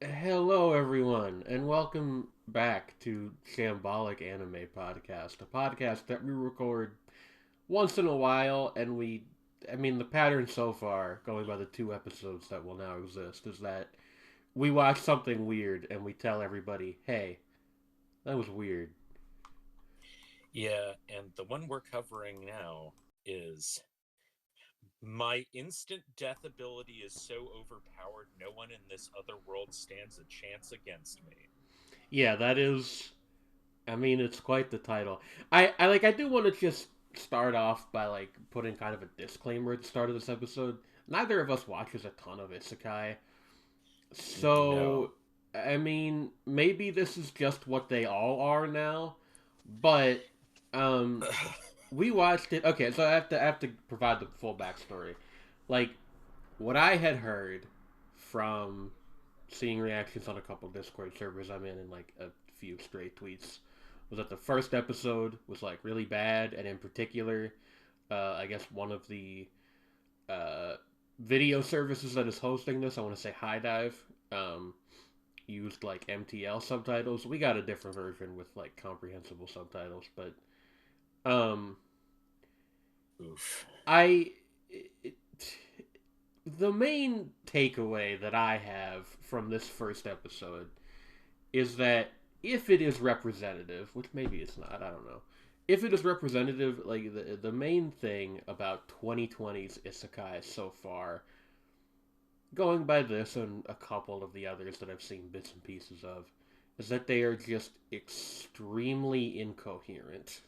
Hello, everyone, and welcome back to Shambolic Anime Podcast, a podcast that we record once in a while, and the pattern so far, going by the two episodes that will now exist, is that we watch something weird and we tell everybody, hey, that was weird. Yeah, and the one we're covering now is my instant death ability is so overpowered, no one in this other world stands a chance against me. Yeah, it's quite the title. I do want to just start off by, putting kind of a disclaimer at the start of this episode. Neither of us watches a ton of Isekai. No. So, maybe this is just what they all are now, but um, we watched it. Okay, so I have to provide the full backstory. Like what I had heard from seeing reactions on a couple Discord servers I'm in, and like a few stray tweets, was that the first episode was like really bad, and in particular, I guess one of the uh, video services that is hosting this, I want to say High Dive, um, used like MTL subtitles. We got a different version with like comprehensible subtitles, but um, Oof. I it, the main takeaway that I have from this first episode is that if it is representative, which maybe it's not, I don't know. If it is representative, like the main thing about 2020's isekai so far, going by this and a couple of the others that I've seen bits and pieces of, is that they are just extremely incoherent.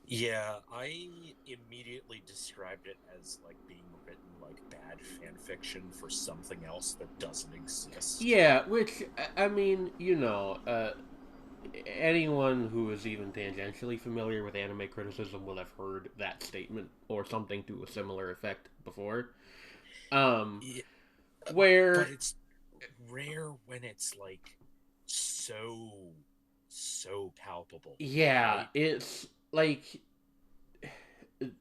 Yeah, I immediately described it as like being written like bad fan fiction for something else that doesn't exist. Yeah, which anyone who is even tangentially familiar with anime criticism will have heard that statement or something to a similar effect before. Um, Yeah, but where it's rare when it's like so palpable, yeah, right? it's like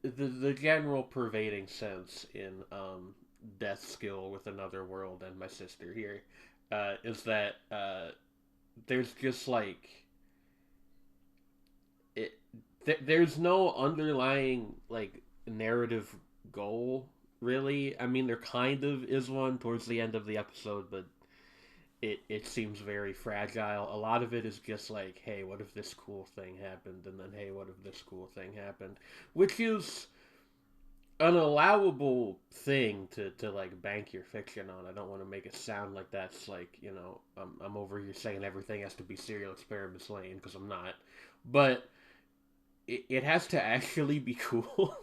the general pervading sense in Death Skill with Another World and My Sister here is that there's just like it. There's no underlying like narrative goal really. I mean, there kind of is one towards the end of the episode, but it seems very fragile. A lot of it is just like, hey, what if this cool thing happened, and then hey, what if this cool thing happened, which is an allowable thing to like bank your fiction on. I don't want to make it sound like that's like I'm over here saying everything has to be serial experiments lane because I'm not, but it has to actually be cool,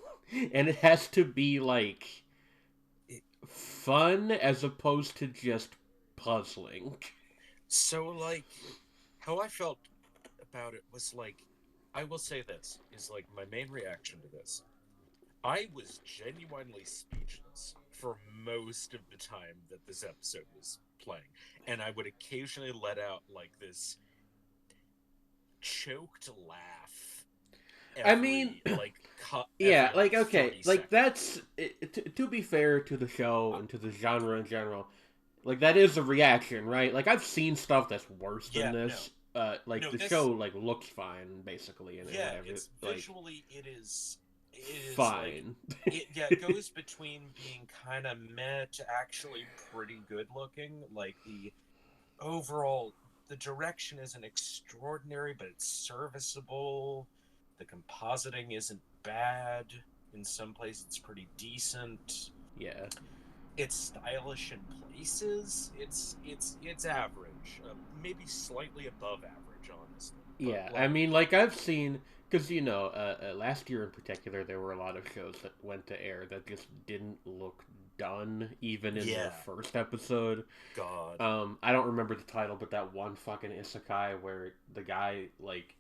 and it has to be like It, fun as opposed to just puzzling. so like how I felt about it was like I will say this is like my main reaction to this. I was genuinely speechless for most of the time that this episode was playing, and I would occasionally let out like this choked laugh I mean, yeah, every like like okay, 30 like seconds. to be fair to the show and to the genre in general. Like that is a reaction, right? Like I've seen stuff that's worse than Yeah, no. this. Like No, the show this like looks fine basically and yeah, whatever. it's Like visually it is like fine. it goes between being kind of meh to actually pretty good looking. Like overall the direction isn't extraordinary, but it's serviceable. The compositing isn't bad. In some places it's pretty decent. Yeah. It's stylish in places. It's average, maybe slightly above average, honestly. But Yeah. I like, mean, like I've seen because last year in particular there were a lot of shows that went to air that just didn't look done even in their yeah, first episode. God, I don't remember the title, but that one fucking isekai where the guy like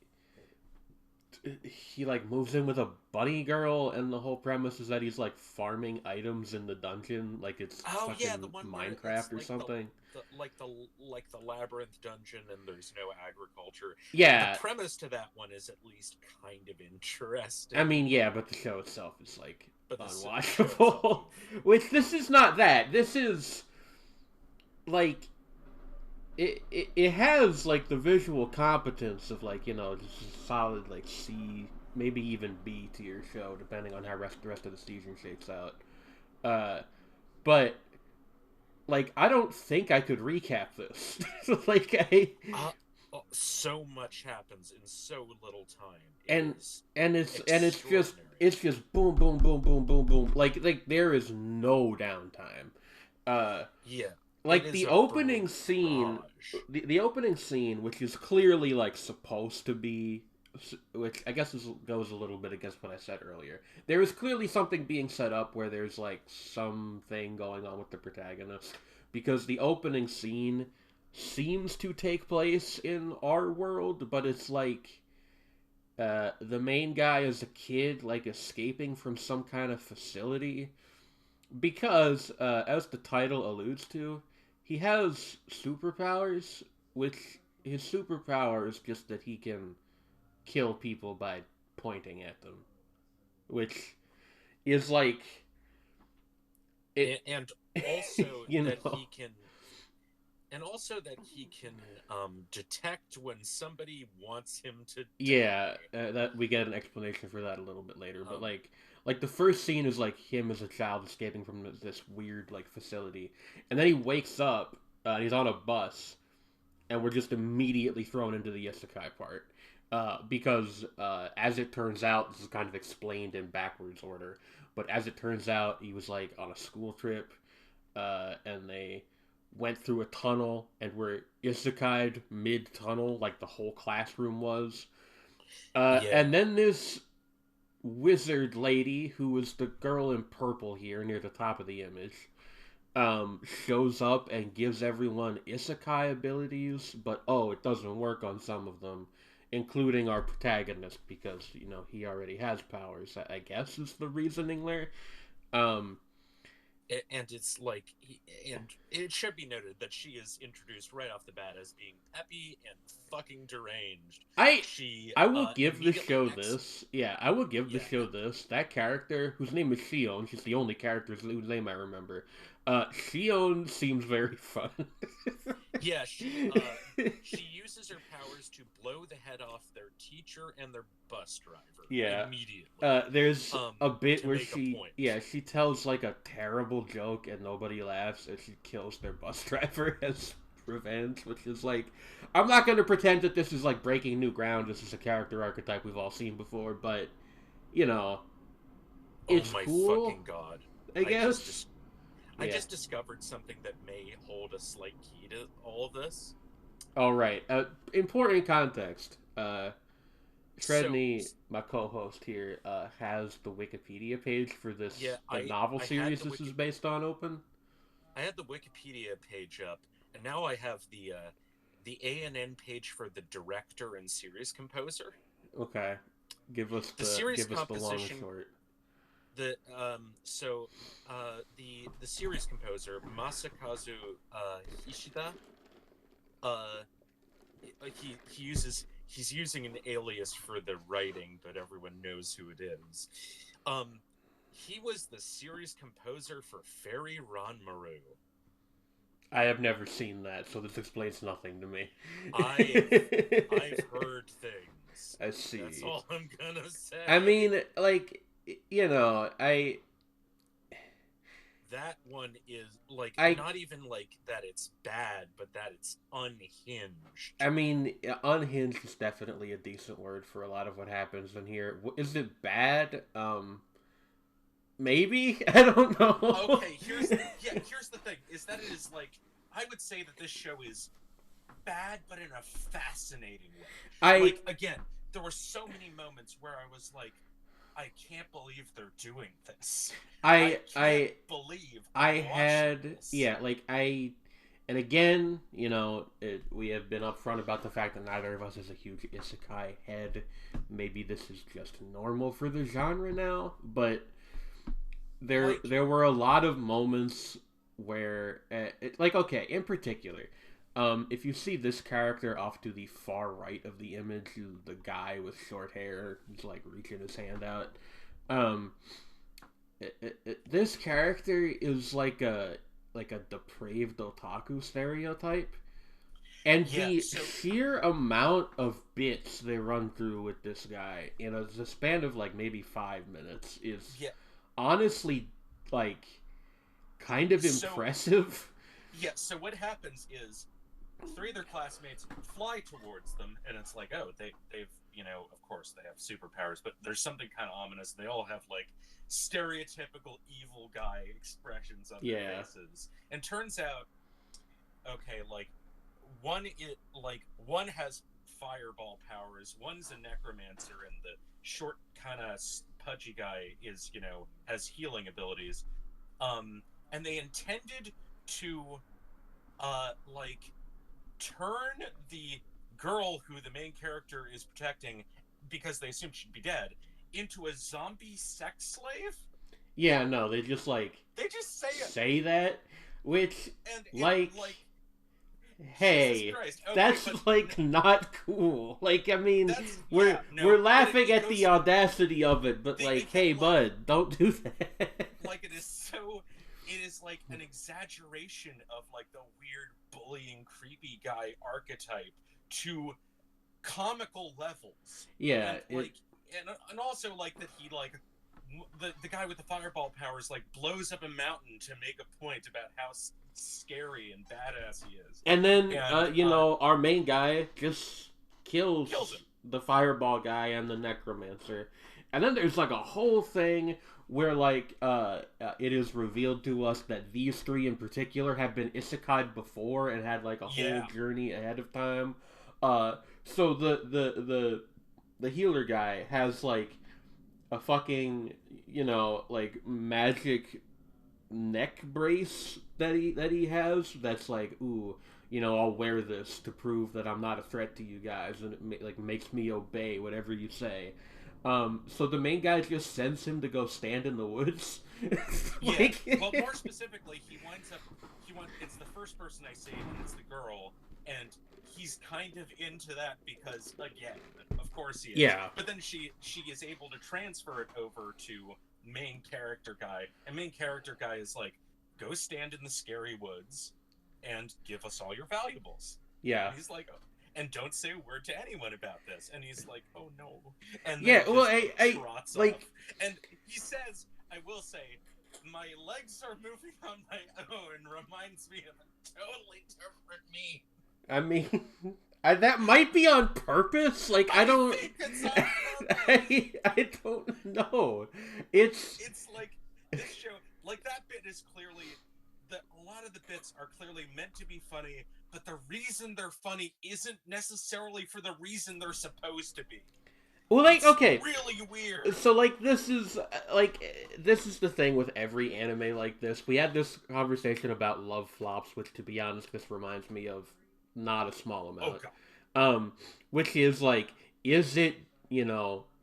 he like moves in with a bunny girl, and the whole premise is that he's like farming items in the dungeon, like it's oh yeah, the fucking one where it's Minecraft or something. the labyrinth dungeon and there's no agriculture. The Yeah, premise to that one is at least kind of I interesting, mean, yeah, but the show itself is like but the show itself, unwatchable. oof. Which this is not that. This is like it has like the visual competence of like just a solid like C, maybe even B tier show depending on how the rest of the season shakes out. Uh, but like I don't think I could recap this. like I Uh, so much happens in so little time. It and is and extraordinary. it's just boom boom boom boom boom boom like there is no downtime. Uh, Yeah, it like is the a opening scene, barrage. the opening scene, which is clearly like supposed to be, which I guess goes a little bit against what I said earlier. There is clearly something being set up where there's like something going on with the protagonist, because the opening scene seems to take place in our world, but it's like the main guy is a kid like escaping from some kind of facility because, as the title alludes to, he has superpowers, which his superpower is just that he can kill people by pointing at them, which is like it, And also you that know. he can detect when somebody wants him to Yeah, die. that we get an explanation for that a little bit later, but Um, like the first scene is like him as a child escaping from this weird like facility, and then he wakes up. He's on a bus, and we're just immediately thrown into the isekai part. Because as it turns out, this is kind of explained in backwards order, but as it turns out, he was like on a school trip, and they went through a tunnel and were isekai'd mid tunnel, like the whole classroom was. yeah, And then this wizard lady, who was the girl in purple here near the top of the image, shows up and gives everyone isekai abilities, but it doesn't work on some of them, including our protagonist because he already has powers. I guess is the reasoning there. Um, and it's like, and it should be noted that she is introduced right off the bat as being peppy and fucking deranged. I She I will give the immediately show this. Yeah, I will give the yeah, show this. That character, whose name is Shion, she's the only character whose name I remember. Shion seems very fun. yeah, she uses her powers to blow the head off their teacher and their bus driver Yeah. immediately, There's a bit to where make a point. she tells like a terrible joke and nobody laughs, and she kills their bus driver as revenge, which is like, I'm not going to pretend that this is like breaking new ground. This is a character archetype we've all seen before, but you know, Oh it's my cool, fucking god! I guess. I Yeah. just discovered something that may hold a slight key to all of this. All right. Important context. So Shredney, my co-host here, has the Wikipedia page for yeah, this novel I had series the this is based on open. I had the Wikipedia page up, and now I have the ANN page for the director and series composer. Okay, The series give us the long and composition, short. the the series composer Masakazu Hishida, uh, he's using an alias for the writing, but everyone knows who it is. Um, he was the series composer for Fairy Ron Maru. I have never seen that, so this explains nothing to me. I've I've heard things. I That's see. all I'm gonna I say. mean, like, I That one is like I not even like that it's bad, but that it's unhinged. I mean, unhinged is definitely a decent word for a lot of what happens in here. Is it bad? Maybe. I don't know. Okay, here's the thing is that it is like I would say that this show is bad but in a fascinating way. I Like again, there were so many moments where I was like I can't believe they're doing this. I I can't I believe I I'm watching had this. yeah, like and again, we have been upfront about the fact that neither of us is a huge isekai head. Maybe this is just normal for the genre now, but Like there were a lot of moments where like okay, in particular, if you see this character off to the far right of the image, the guy with short hair, he's like reaching his hand out. Um, this character is like a depraved otaku stereotype. And Yeah. the So sheer amount of bits they run through with this guy in a span of like maybe 5 minutes is yeah. honestly like kind of So impressive. yeah. So what happens is three of their classmates fly towards them, and it's like, oh, they've of course they have superpowers, but there's something kind of ominous. They all have like stereotypical evil guy expressions on their Yeah. faces, and turns out, okay, like one has fireball powers, one's a necromancer, and the short kind of pudgy guy is has healing abilities. And they intended to like turn the girl who the main character is protecting, because they assume she'd be dead, into a zombie sex slave. Yeah, no, they just like They just say it, say that, which and it like like Jesus hey, Christ. Okay, that's but like not cool. Like I mean, that's we're yeah, no, we're but laughing it at the goes. audacity of it, but They like, make it hey, bud, don't do that. like it is so. It is like an exaggeration of like the weird bullying creepy guy archetype to comical levels, Yeah, and it. like and also like that he like the guy with the fireball powers like blows up a mountain to make a point about how scary and badass he is, And then, and our main guy just kills kills him. the fireball guy and the necromancer. And then there's like a whole thing where like it is revealed to us that these three in particular have been isekai before and had like a whole Yeah, journey ahead of time. So the healer guy has like a fucking like magic neck brace that he has that's like, ooh, I'll wear this to prove that I'm not a threat to you guys, and it like makes me obey whatever you say. So the main guy just sends him to go stand in the woods. yeah. Like, Well, more specifically, he winds up. It's the first person I see, and it's the girl, and he's kind of into that because, again, of course he is. yeah, But then she is able to transfer it over to main character guy, and main character guy is like, go stand in the scary woods, and give us all your valuables. yeah, And he's like, oh, and don't say a word to anyone about this. And he's like, oh no. And then yeah. Well, just I trots like off. And he says, I will say, my legs are moving on my own reminds me of a totally different me. I mean, that might be on purpose. Like, I I don't, think it's on purpose. I don't know. It's It's like this show, like that bit is clearly a lot of the bits are clearly meant to be funny, but the reason they're funny isn't necessarily for the reason they're supposed to be. well, like, It's okay, really weird. so like this is the thing with every anime like this. We had this conversation about love flops, which, to be honest, this reminds me of not a small Oh amount. god. um which is like, is it,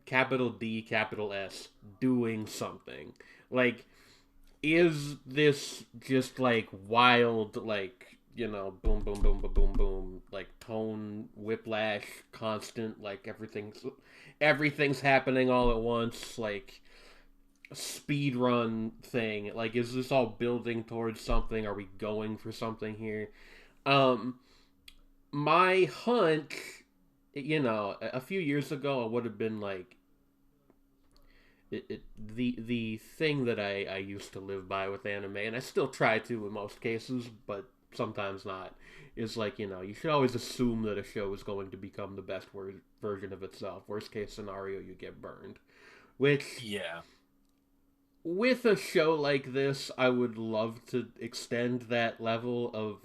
capital D capital S doing something? Like, is this just like wild, like, boom boom boom boom boom boom, like tone whiplash, constant, like everything's happening all at once, like speed run thing? Like, is this all building towards something? Are we going for something here? um my hunch, a few years ago, I would have been like, the thing that I used to live by with anime, and I still try to in most cases, but sometimes not, is like, you should always assume that a show is going to become the best version of itself. Worst case scenario, you get burned. Which, Yeah. with a show like this, I would love to extend that level of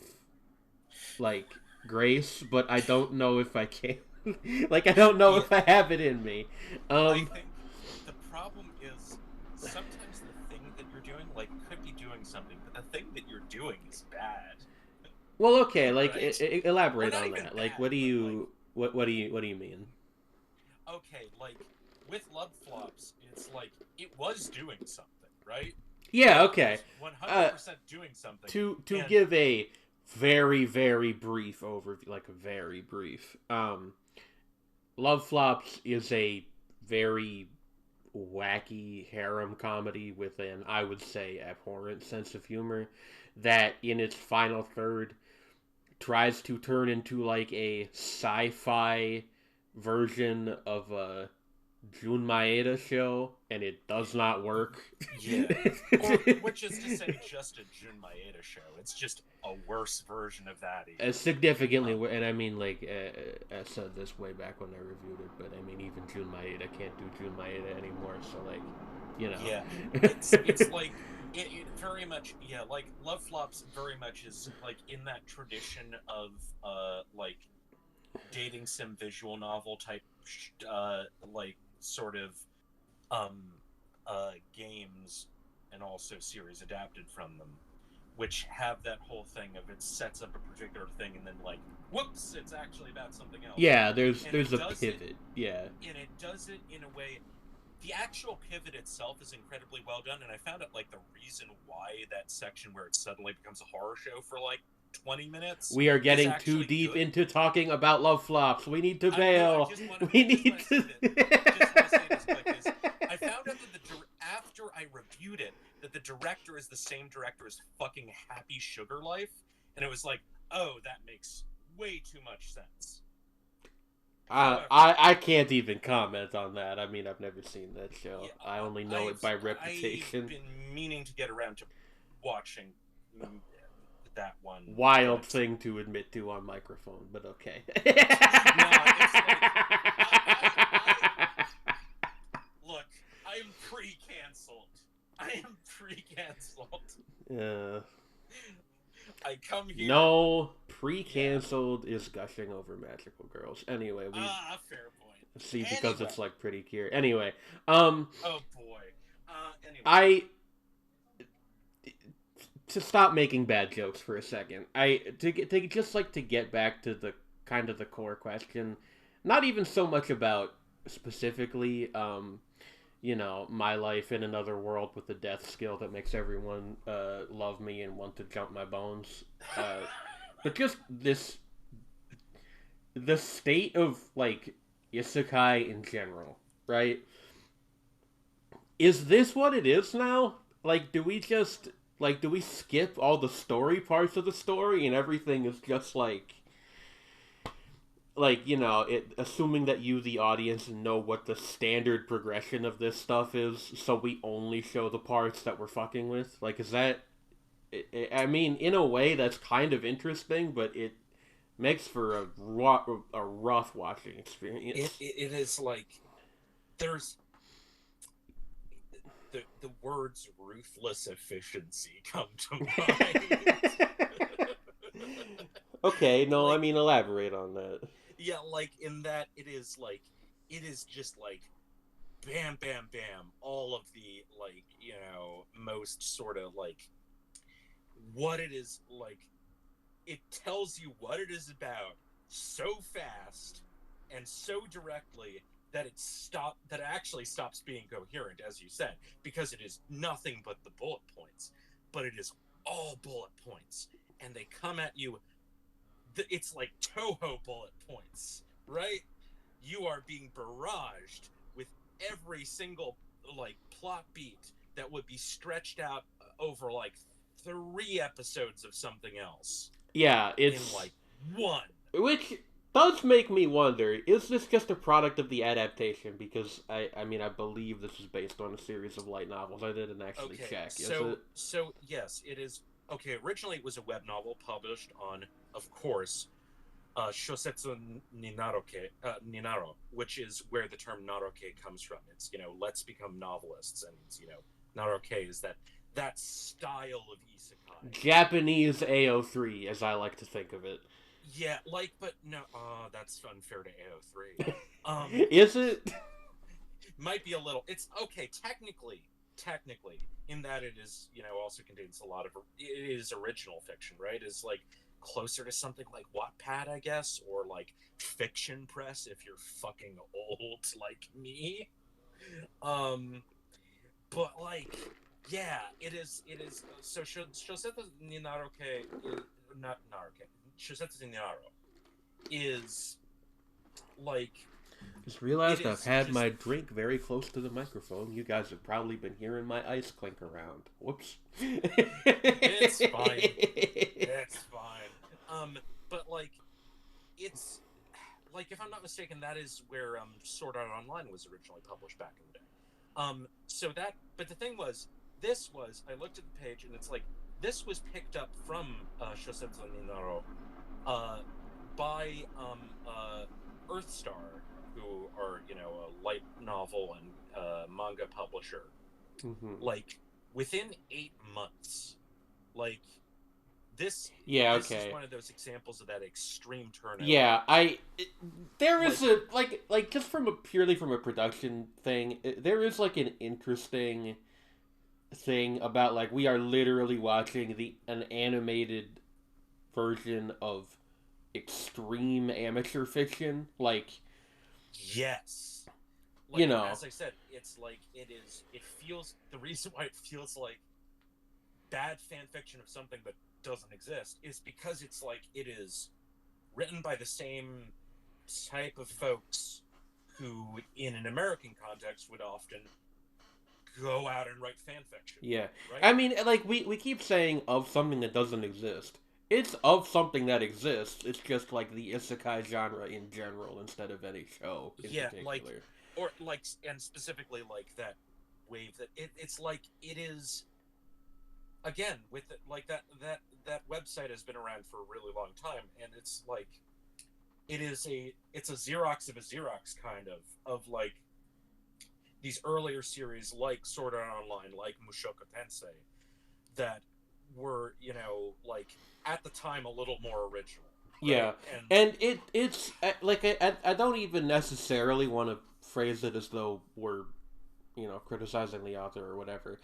like grace, but I don't know if I can. Like, I don't know Yeah. if I have it in me. I Um, think the problem is sometimes the thing that you're doing like could be doing something, but the thing that you're doing is bad. well, okay, like, Right? Or elaborate not on even that. Like, bad, but like what do you mean? okay, like with Love Flops, it's like it was doing something, right? Yeah, It okay. was Uh, 100% doing something. to And give a very very brief overview, like a very brief. Love Flops is a very wacky harem comedy with an, I would say, abhorrent sense of humor that, in its final third, tries to turn into like a sci-fi version of a Jun Maeda show, and it does not work. Yeah. Or, which is to say, just a Jun Maeda show. It's just a worse version of that, even. Significantly, and I mean, like, I said this way back when I reviewed it, but I mean, even Jun Maeda can't do Jun Maeda anymore, so, like, you know. Yeah. It's like, it very much, yeah, like, Love Flops very much is, like, in that tradition of, like, dating sim visual novel type, like, sort of, um, games and also series adapted from them, which have that whole thing of it sets up a particular thing and then like, whoops, it's actually about something else. Yeah, And there's a pivot. Yeah. and it does it in a way. The actual pivot itself is incredibly well done, and I found out like the reason why that section where it suddenly becomes a horror show for like 20 minutes We are is getting too actually deep good. into talking about Love Flops. We need to I know. I bail. just want to. We I just need want to to. say that. I just want to say this quick. Is I found out that after I reviewed it, that the director is the same director as fucking Happy Sugar Life, and it was like, oh, that makes way too much sense. However, I can't even comment on that. I mean, I've never seen that show. yeah, I only know it by reputation. I've been meaning to get around to watching that one. Wild but... thing to admit to on microphone, but okay. No, it's like, look, I'm pre-canceled. I am pre-canceled. I come here. No, pre-canceled is gushing over magical girls. Anyway, fair point. See, because it's like pretty clear. Anyway, oh boy. Anyway, to stop making bad jokes for a second, to get back to the kind of the core question, not even so much about specifically, my life in another world with a death skill that makes everyone love me and want to jump my bones, but just the state of like isekai in general, right? Is this what it is now? Like, do we skip all the story parts of the story and everything is just like assuming that you, the audience, know what the standard progression of this stuff is, so we only show the parts that we're fucking with? Like, is that... I mean, in a way, that's kind of interesting, but it makes for a rough watching experience. It is like... There's... The words ruthless efficiency come to mind. Okay, no, like, I mean, elaborate on that. Yeah, like, in that it is just like bam, bam, bam, all of the, like, most sort of, like, what it is, like, it tells you what it is about so fast and so directly that it actually stops being coherent, as you said, because it is nothing but the bullet points, but it is all bullet points, and they come at you. It's like Toho bullet points, right? You are being barraged with every single, like, plot beat that would be stretched out over, like, 3 episodes of something else. Yeah, it's... in, like, 1. Which does make me wonder, is this just a product of the adaptation? Because, I mean, I believe this is based on a series of light novels. I didn't actually check. So, yes, it is... Okay, originally it was a web novel published on, of course, Shosetsu Ninaro, which is where the term Naroke comes from. It's, let's become novelists, and, Naroke is that style of isekai. Japanese AO3, as I like to think of it. Yeah, but no, that's unfair to AO3. Is it? Might be a little. It's okay, technically, in that it is, also contains a lot of, it is original fiction, right? It's like closer to something like Wattpad, I guess, or like Fiction Press if you're fucking old like me. But like, yeah, it is. So Shosetsu ni Naroke, not Naroke. Shosetsu ni Naro is like... Just realized I've had my drink very close to the microphone. You guys have probably been hearing my ice clink around. Whoops. It's fine. It's fine. but like it's like, if I'm not mistaken, that is where Sword Art Online was originally published back in the day. So that, but the thing was, this was, I looked at the page and it's like, this was picked up from Shosetsu Ninaro uh, by Earthstar, who are, a light novel and manga publisher. Mm-hmm. Like, within 8 months, like, this Yeah, this is okay. one of those examples of that extreme turnover. Yeah, there is like just from a purely from a production thing, there is like an interesting thing about like we are literally watching an animated version of extreme amateur fiction, like Yes. you Like, and know, as I said, it's like, it feels, the reason why it feels like bad fan fiction of something that doesn't exist is because it's like, it is written by the same type of folks who, in an American context, would often go out and write fan fiction. yeah. Right? I mean, like we keep saying of something that doesn't exist. It's of something that exists. It's just like the isekai genre in general instead of any show in Yeah, like, particular. or like, and specifically like that wave that it's like, it is, again, with like that website has been around for a really long time, and it's like, it's a Xerox of a Xerox, kind of like these earlier series like Sword Art Online, like Mushoku Tensei, that were, like, at the time, a little more original, Yeah, right? And and it's like I don't even necessarily want to phrase it as though we're criticizing the author or whatever.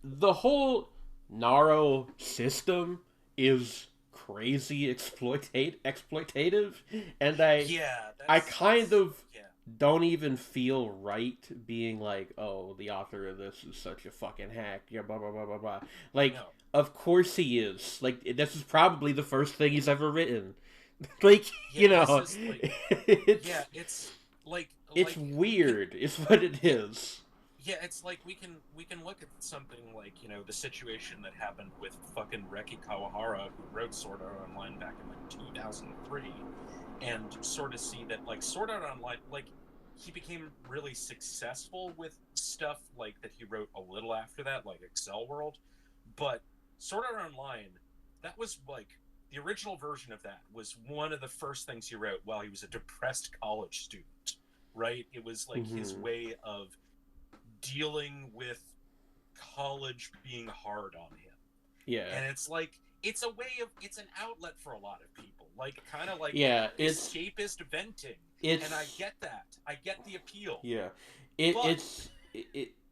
The whole Naro system is crazy exploitative, and yeah, I that's kind that's of yeah. don't even feel right being like, oh, the author of this is such a fucking hack. Yeah, blah blah blah blah blah. Like, No. of course he is. Like, this is probably the first thing he's ever written. Like, Yeah, this is like, it's yeah, it's it's like we can, weird. It's what it yeah, is. yeah, it's like, we can look at something like, the situation that happened with fucking Reki Kawahara, who wrote Sword Art Online back in like 2003, and sort of see that, like, Sword Art Online, like, he became really successful with stuff like that he wrote a little after that, like Excel World, but Sword Art Online, that was like, the original version of that was one of the first things he wrote while he was a depressed college student, right? It was like his Hmm. way of dealing with college being hard on him. Yeah, And it's like, it's an outlet for a lot of people, like, kind of like yeah. escapist venting. And I It's get that. I get the appeal. yeah. But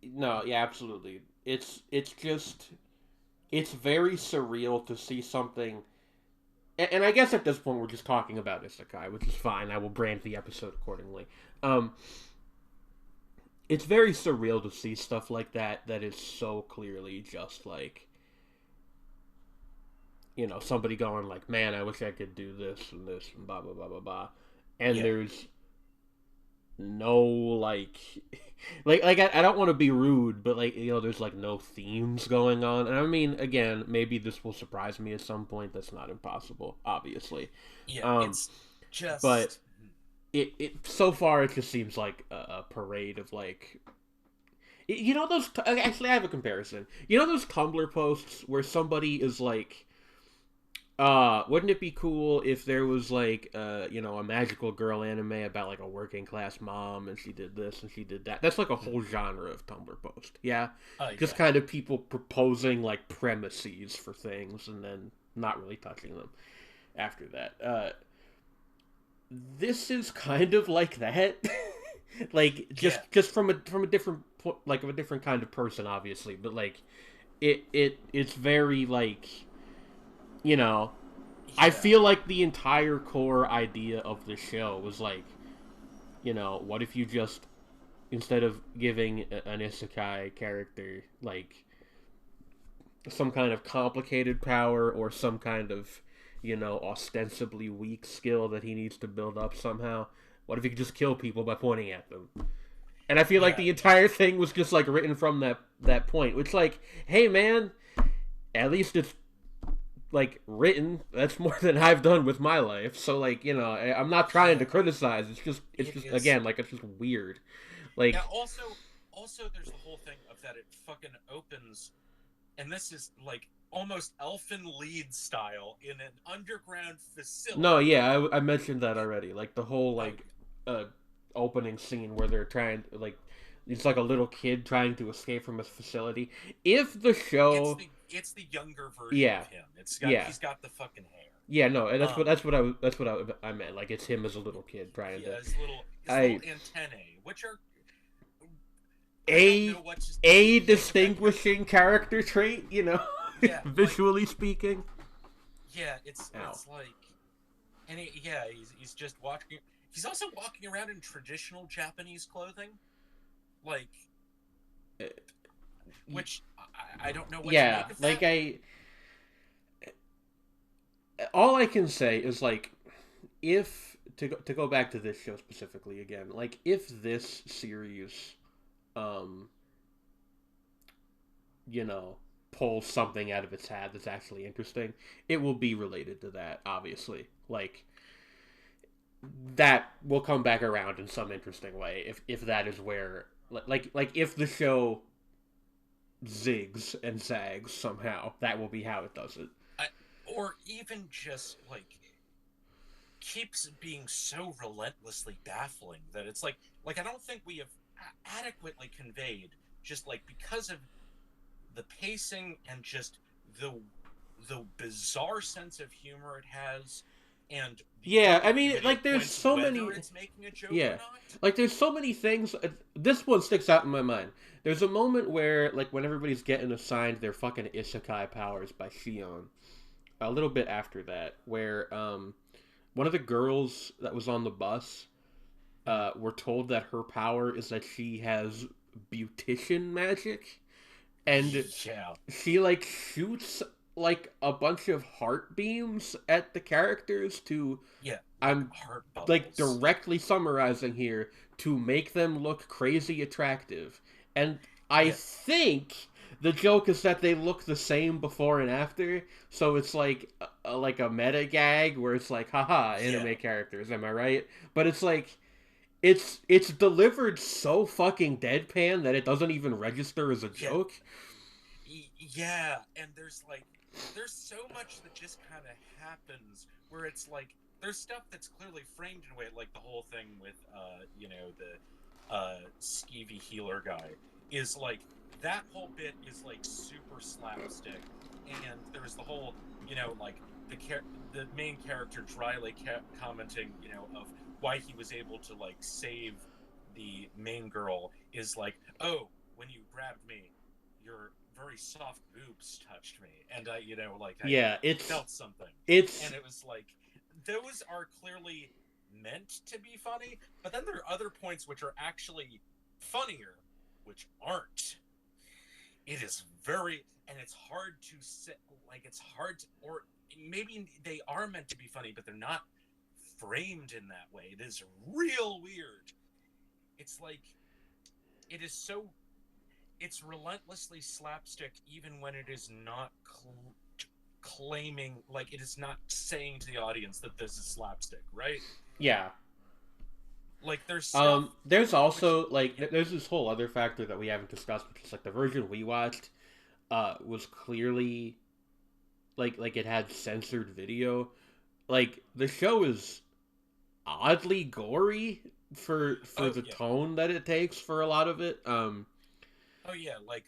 No, yeah, absolutely. It's just it's very surreal to see something. And I guess at this point we're just talking about Isekai, which is fine. I will brand the episode accordingly. Um, it's very surreal to see stuff like that is so clearly just like somebody going like, man, I wish I could do this and blah blah blah blah blah, and yeah. there's no like I don't want to be rude, but like there's like no themes going on. And I mean, again, maybe this will surprise me at some point. That's not impossible, obviously. Yeah, um it's but just it so far it just seems like a parade of like those actually I have a comparison. Those Tumblr posts where somebody is like, wouldn't it be cool if there was like a magical girl anime about like a working class mom and she did this and she did that. That's like a whole genre of Tumblr post. Yeah. Just yeah. kind of people proposing like premises for things and then not really touching them after that. This is kind of like that. Like Yeah. just from a different like of a different kind of person obviously, but like it's very like you know I Yeah. feel like the entire core idea of the show was like, what if you just, instead of giving an isekai character, like, some kind of complicated power or some kind of, ostensibly weak skill that he needs to build up somehow, what if he could just kill people by pointing at them? And I feel like Yeah. the entire thing was just, like, written from that point, which, like, hey, man, at least it's like written. That's more than I've done with my life. So like, I'm not trying to Yeah, criticize. It's it just is. again like it's just weird. Yeah. Like Also, there's the whole thing of that it fucking opens, and this is like almost Elfin Lead style in an underground no, facility. yeah, I mentioned that already. Like the whole Oh like uh opening scene where they're trying like it's like a little kid trying to escape from his facility. If the show, it's the younger version yeah, of him. yeah. He's got the fucking Yeah, no, hair. that's what I meant. Like it's him as a little kid trying to. Yeah, his little I antennae, which are I don't know a what to a make of that character. distinguishing character trait, Yeah, like visually speaking. yeah, Ow. it's like, and yeah, he's just walking. He's also walking around in traditional Japanese clothing, like Uh, which I don't know what to Yeah, make of like that. I all I can say is like if to go back to this show specifically again, like if this series um you know pulls something out of its hat that's actually interesting, it will be related to that, obviously. Like that will come back around in some interesting way if that is where like if the show zigs and zags somehow, that will be how it does it. I, or even just like keeps being so relentlessly baffling that it's like I don't think we have adequately conveyed just like because of the pacing and just the bizarre sense of humor it has and the Yeah, I mean, ambiguity like at there's points so whether many. it's making a joke or Yeah, not. like there's so many things. This one sticks out in my mind. There's a moment where, like, when everybody's getting assigned their fucking isekai powers by Shion. A little bit after that, where one of the girls that was on the bus, Mhm. were told that her power is that she has beautician magic, and Yeah, she like shoots like a bunch of heart beams at the characters to yeah, like I'm heart like bubbles. directly summarizing here to make them look crazy attractive. And I Yeah, think the joke is that they look the same before and after, so it's like a meta gag where it's like, haha, yeah, anime characters, am I right? But it's like it's delivered so fucking deadpan that it doesn't even register as a yeah, joke. yeah. And there's so much that just kind of happens where it's like there's stuff that's clearly framed in a way like the whole thing with the skeevy healer guy is like that whole bit is like super slapstick, and there's the whole like the main character dryly commenting of why he was able to like save the main girl is like, oh, when you grabbed me, your very soft boobs touched me, and I Yeah, felt something. it's And it was like those are clearly meant to be funny, but then there are other points which are actually funnier, which aren't. It is very, and it's hard to sit, like it's hard to, or maybe they are meant to be funny, but they're not framed in that way. It is real weird. It's like it is so it's relentlessly slapstick even when it is not claiming, like it is not saying to the audience that this is slapstick, right? yeah. Like there's stuff There's which also like yeah, there's this whole other factor that we haven't discussed, which is like the version we watched was clearly like it had censored video. Like the show is oddly gory for oh the yeah, tone that it takes for a lot of it. oh yeah, like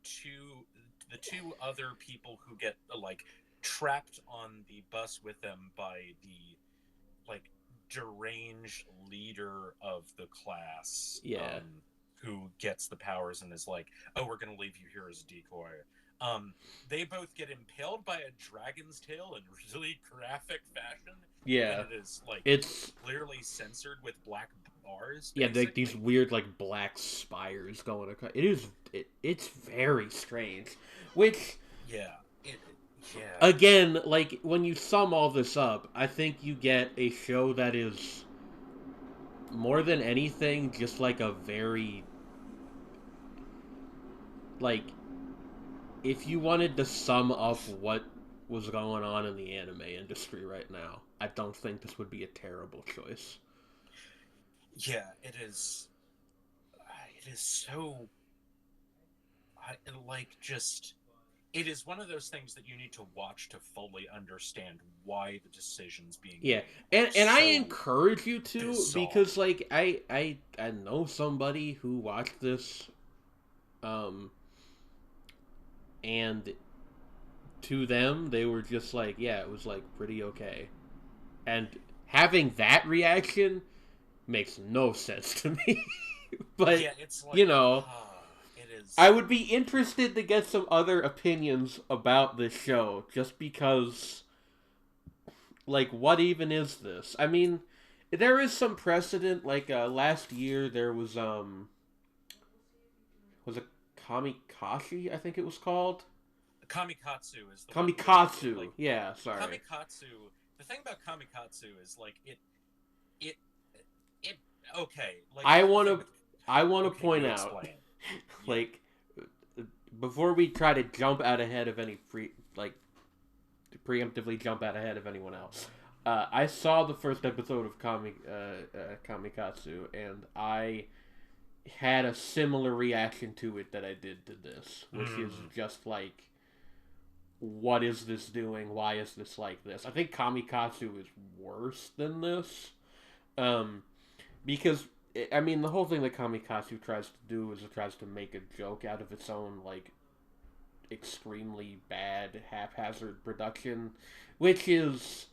two the two other people who get like trapped on the bus with them by the like deranged leader of the class, Yeah. who gets the powers and is like, oh, we're gonna leave you here as a decoy. um they both get impaled by a dragon's tail in really graphic fashion, and Yeah. it is like It's clearly censored with black bars yeah, like these basically. weird like black spires going across. It's very strange. Which Yeah, yeah, again, like when you sum all this up, I think you get a show that is more than anything just like a very like if you wanted to sum up what was going on in the anime industry right now, I don't think this would be a terrible choice. Yeah, it is. It is so. Like, just. It is one of those things that you need to watch to fully understand why the decisions being Yeah, made are and I so encourage you to, bizarre. because like I know somebody who watched this, um, and to them they were just like, yeah, it was like pretty okay, and having that reaction makes no sense to me. But Yeah, it's you like, know, it I is. would be interested to get some other opinions about this show, just because, like, what even is this? I mean, there is some precedent. Like last year, there was it Kamikaze? I think it was called Kamikatsu is the one with, Kamikatsu. like, Yeah, sorry. Kamikatsu. The thing about Kamikatsu is, like, it, it, okay, like, I the whole want thing to with, I want to okay, point you out, explain. Yeah. like, before we try to jump out ahead of any preemptively jump out ahead of anyone else. I saw the first episode of Kamikatsu, and I had a similar reaction to it that I did to this, which is Mm. just like, what is this doing? Why is this like this? I think Kamikatsu is worse than this, um, because I mean the whole thing that Kamikatsu tries to do is it tries to make a joke out of its own like extremely bad haphazard production, which is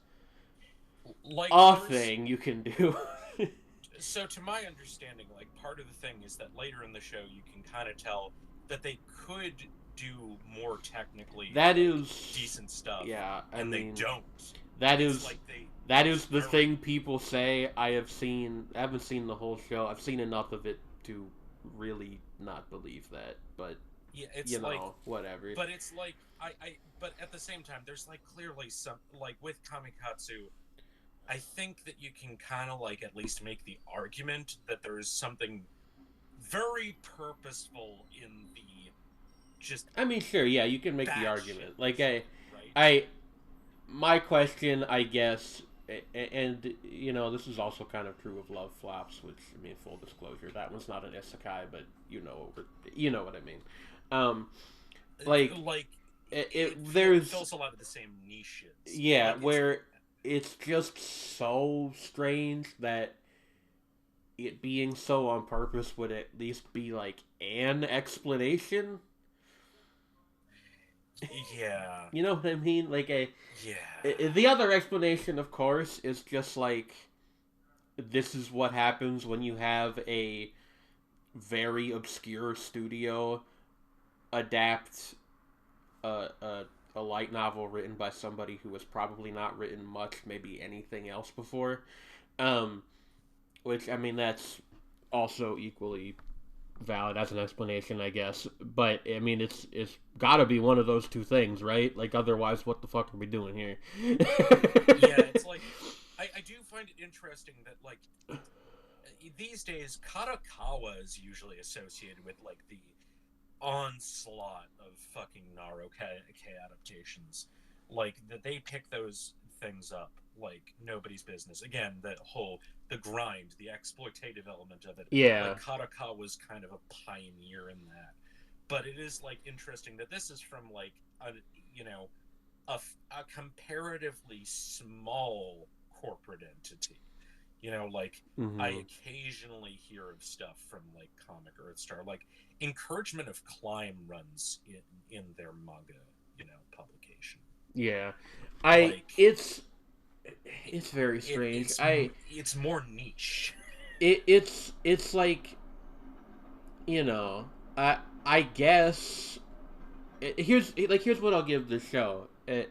Like, a there's, thing you can do. so to my understanding, like, part of the thing is that later in the show you can kind of tell that they could do more technically, That like, is, decent stuff, yeah. I and they mean, don't. that It's is like they that is it's the very, thing people say. I haven't seen the whole show. I've seen enough of it to really not believe that. But yeah, it's like, whatever. but it's like, but at the same time there's, like, clearly some, like, with Kamikatsu, I think that you can kind of, like, at least make the argument that there is something very purposeful in the just I mean, sure, yeah, you can make the batshit argument. Like, bizarre, right? I, my question, I guess, and this is also kind of true of Love Flops, which, I mean, full disclosure, that one's not an isekai, but you know what I mean. Um, like Like, it there's, fills a lot of the same niches. yeah, Like, it's, where it's just so strange that it being so on purpose would at least be like an explanation. yeah, You know what I mean? Like yeah, the other explanation, of course, is just like, this is what happens when you have a very obscure studio adapt a light novel written by somebody who has probably not written much, maybe anything else before. Um, which, I mean, that's also equally valid as an explanation, I guess. But I mean, it's got to be one of those two things, right? Like, otherwise, what the fuck are we doing here? yeah. It's like, I do find it interesting that, like, these days Kadokawa is usually associated with, like, the onslaught of fucking Naruto adaptations, like, that they pick those things up like nobody's business. Again, the grind, the exploitative element of it. Yeah. Like, Kadokawa was kind of a pioneer in that. But it is, like, interesting that this is from, like, a, you know a comparatively small corporate entity. Like, I Mm-hmm. occasionally hear of stuff from, like, Comic Earthstar, like encouragement of climb runs in their manga, publication. Yeah. I Like, it's very it, strange. it's it's more niche. It's like, you know, I guess here's what I'll give the show.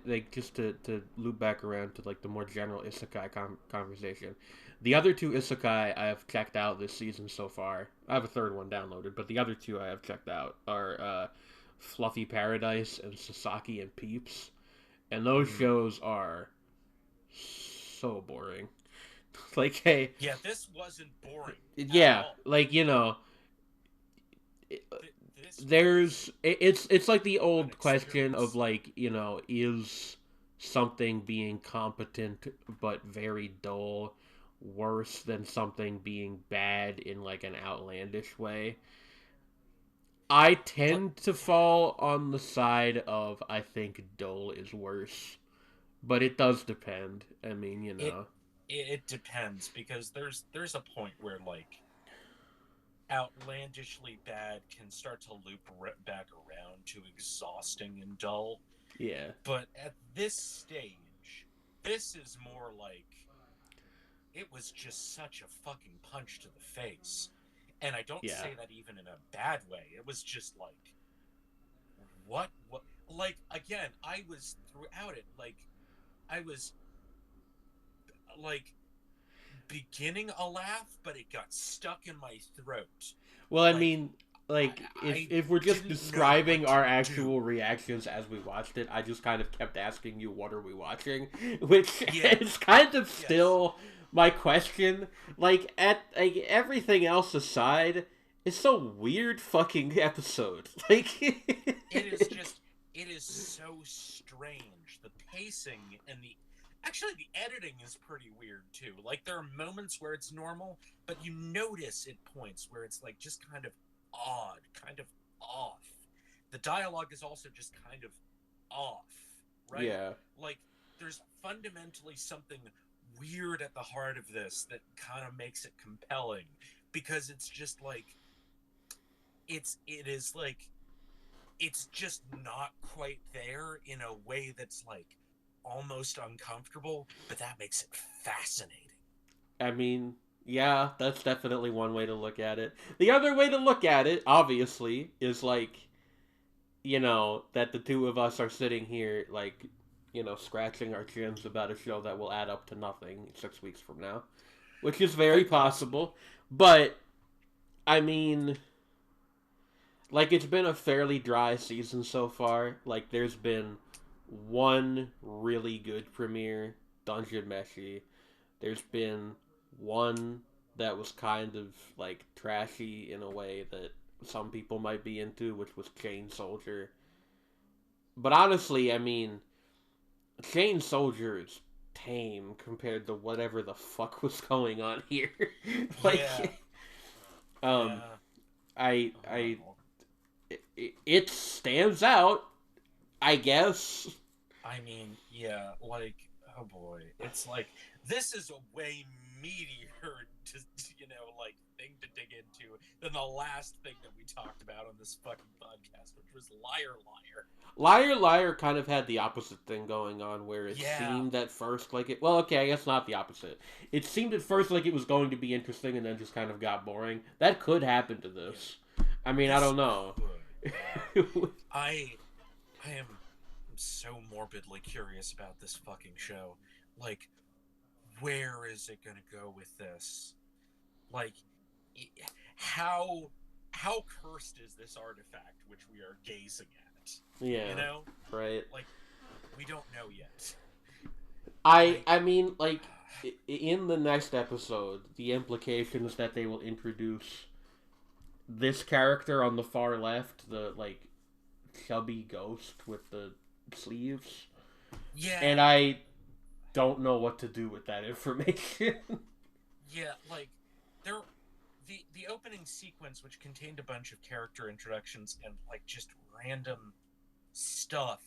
Like, just to loop back around to like the more general isekai conversation. The other two isekai I have checked out this season so far. I have a third one downloaded, but the other two I have checked out are Fluffy Paradise and Sasaki and Peeps, and those Mm. shows are so boring. Like, hey, Yeah, this wasn't boring at yeah, all. like, This was it's like the old question of unexperienced. like, is something being competent but very dull worse than something being bad in like an outlandish way. I But tend to fall on the side of I think dull is worse, but it does depend. I mean, you it know. it depends because there's a point where like outlandishly bad can start to loop back around to exhausting and dull. Yeah. But at this stage, this is more like it was just such a fucking punch to the face. And I don't Yeah. say that even in a bad way. It was just like, what? Like, again, I was throughout it, like, I was, like, beginning a laugh, but it got stuck in my throat. Well, I Like, mean, I, like I if we're just didn't know describing what to our do. actual reactions as we watched it, I just kind of kept asking you, "What are we watching?" Which Yeah, is kind of yes. still my question. Like everything else aside, it's a weird fucking episode. Like, It is just, it is so strange. The pacing and the, actually, the editing is pretty weird too. Like, there are moments where it's normal, but you notice at points where it's like just kind of odd, kind of off. The dialogue is also just kind of off, right? yeah, Like, there's fundamentally something weird at the heart of this that kind of makes it compelling because it's just like, it is like, it's just not quite there in a way that's like almost uncomfortable, but that makes it fascinating. I mean, yeah, that's definitely one way to look at it. The other way to look at it, obviously, is like that the two of us are sitting here, like, scratching our chins about a show that will add up to nothing 6 weeks from now, which is very Quite possibly. possible. But, I mean, like, it's been a fairly dry season so far. Like, there's been one really good premiere, Dungeon Meshi. There's been one that was kind of, like, trashy in a way that some people might be into, which was Chain Soldier. But honestly, I mean, Chain Soldier is tame compared to whatever the fuck was going on here. Yeah, Like, um, yeah. I, Oh I, well. it stands out, I guess. I mean, yeah, like, oh boy, it's like this is a way meatier, just like thing to dig into than the last thing that we talked about on this fucking podcast, which was Liar Liar. Liar Liar kind of had the opposite thing going on, where it Yeah, seemed at first like it. Well, okay, I guess not the opposite. It seemed at first like it was going to be interesting, and then just kind of got boring. That could happen to yeah. this. I mean, I This don't know. could, yeah. I I am so morbidly curious about this fucking show. Like, where is it going to go with this? Like, how how cursed is this artifact which we are gazing at? You Yeah, know, right. like, we don't know yet. I I I mean, like, in the next episode, the implication is that they will introduce this character on the far left, the like chubby ghost with the sleeves, yeah, and I don't know what to do with that information. yeah, like, there, the opening sequence, which contained a bunch of character introductions and like just random stuff,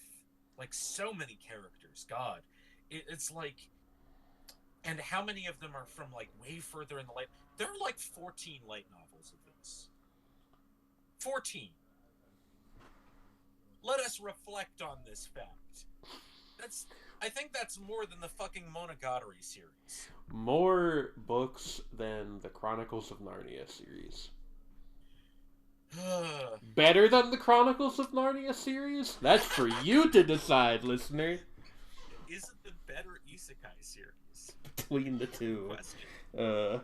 like so many characters, god, it's like, and how many of them are from like way further in the light? There are like 14 light novels of this. 14. Let us reflect on this fact. That's, I think that's more than the fucking Monogatari series. More books than the Chronicles of Narnia series. Better than the Chronicles of Narnia series? That's for you to decide, listener. Is it the better Isekai series? Between the Good two. question. Uh,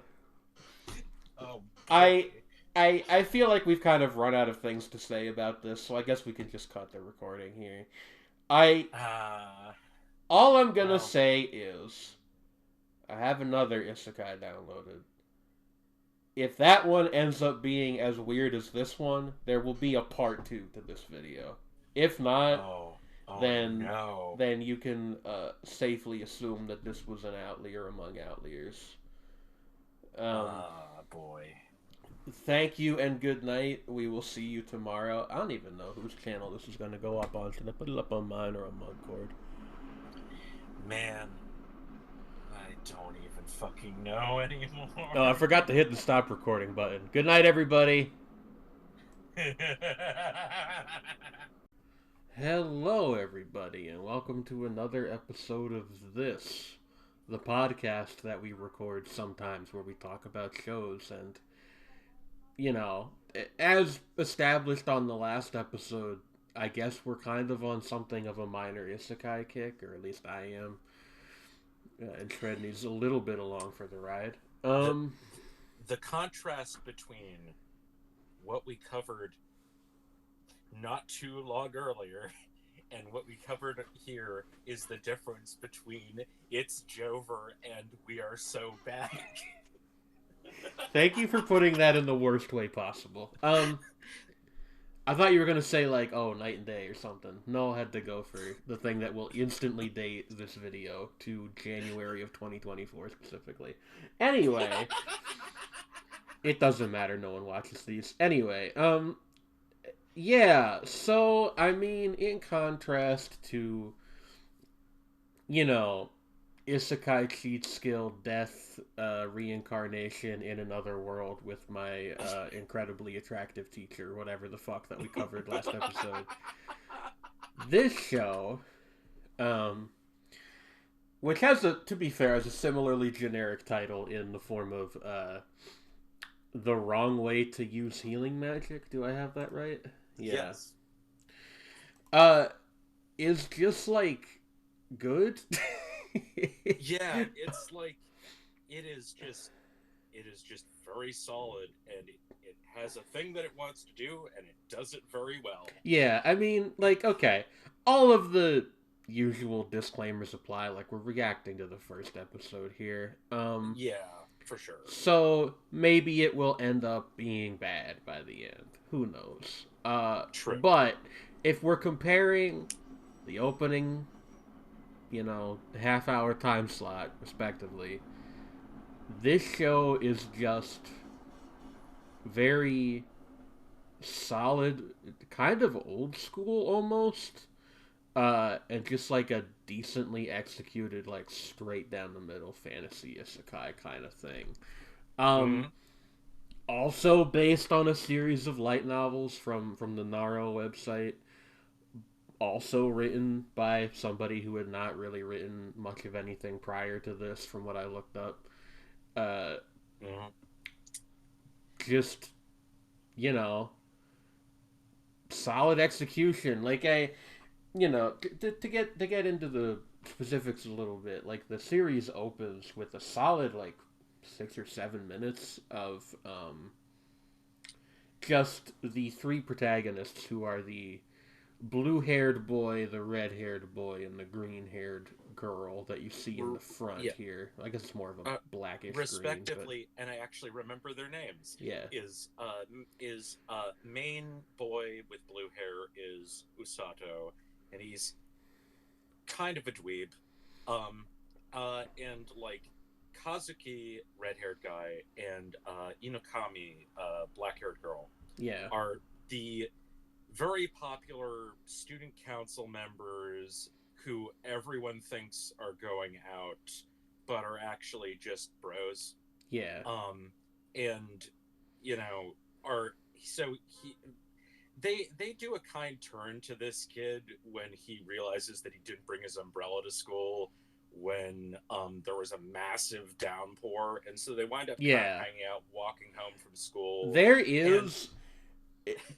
Oh I boy. I feel like we've kind of run out of things to say about this, so I guess we can just cut the recording here. I Ah, All I'm gonna well, say is I have another isekai downloaded. If that one ends up being as weird as this one, there will be a part 2 to this video. If not, oh, Oh then no. then you can safely assume that this was an outlier among outliers. Um, Ah, boy. Thank you and good night. We will see you tomorrow. I don't even know whose channel this is going to go up on. Should I put it up on mine or on Mugcord? Man, I don't even fucking know Oh, I anymore. forgot to hit the stop recording button. Good night, everybody. Hello, everybody, and welcome to another episode of this, the podcast that we record sometimes where we talk about shows. And, you know, as established on the last episode, I guess we're kind of on something of a minor isekai kick, or at least I am. And Shred needs a little bit along for the ride. the the contrast between what we covered not too long earlier and what we covered here is the difference between It's Jover and We Are So Back. Thank you for putting that in the worst way possible. I thought you were gonna say like, oh, night and day or something. No, I had to go for the thing that will instantly date this video to January of 2024 specifically. Anyway, it doesn't matter. No one watches these anyway. Yeah. So I mean, in contrast to, you know, isekai cheat skill death reincarnation in another world with my incredibly attractive teacher, whatever the fuck that we covered last episode. This show, um, which has a, to be fair, has a similarly generic title in the form of the wrong way to use healing magic. Do I have that right? Yeah. Yes. Uh, is just like good. Yeah, it's like it is just it is just very solid, and it has a thing that it wants to do, and it does it very well. Yeah, I mean, like, okay, all of the usual disclaimers apply. Like, we're reacting to the first episode here. Yeah, for sure. So maybe it will end up being bad by the end. Who knows? True. But if we're comparing the opening, half-hour time slot, respectively, this show is just very solid, kind of old school almost. And just like a decently executed, like straight down the middle fantasy isekai kind of thing. Um, Mm-hmm. Also based on a series of light novels from the Naro website. Also written by somebody who had not really written much of anything prior to this, from what I looked up. Uh, Mm-hmm. just you know, solid execution. Like to get into the specifics a little bit, like the series opens with a solid like 6 or 7 minutes of just the three protagonists who are the blue-haired boy, the red-haired boy, and the green-haired girl that you see in the front Yeah, here. I guess it's more of a blackish green, but respectively, and I actually remember their names. yeah, Main boy with blue hair is Usato, and he's kind of a dweeb. Um, and like Kazuki, red haired guy, and Inokami, black haired girl, yeah, are the very popular student council members who everyone thinks are going out, but are actually just bros. yeah, And you know are so he they do a kind turn to this kid when he realizes that he didn't bring his umbrella to school when there was a massive downpour, and so they wind up kind of yeah. hanging out, walking home from school, There and is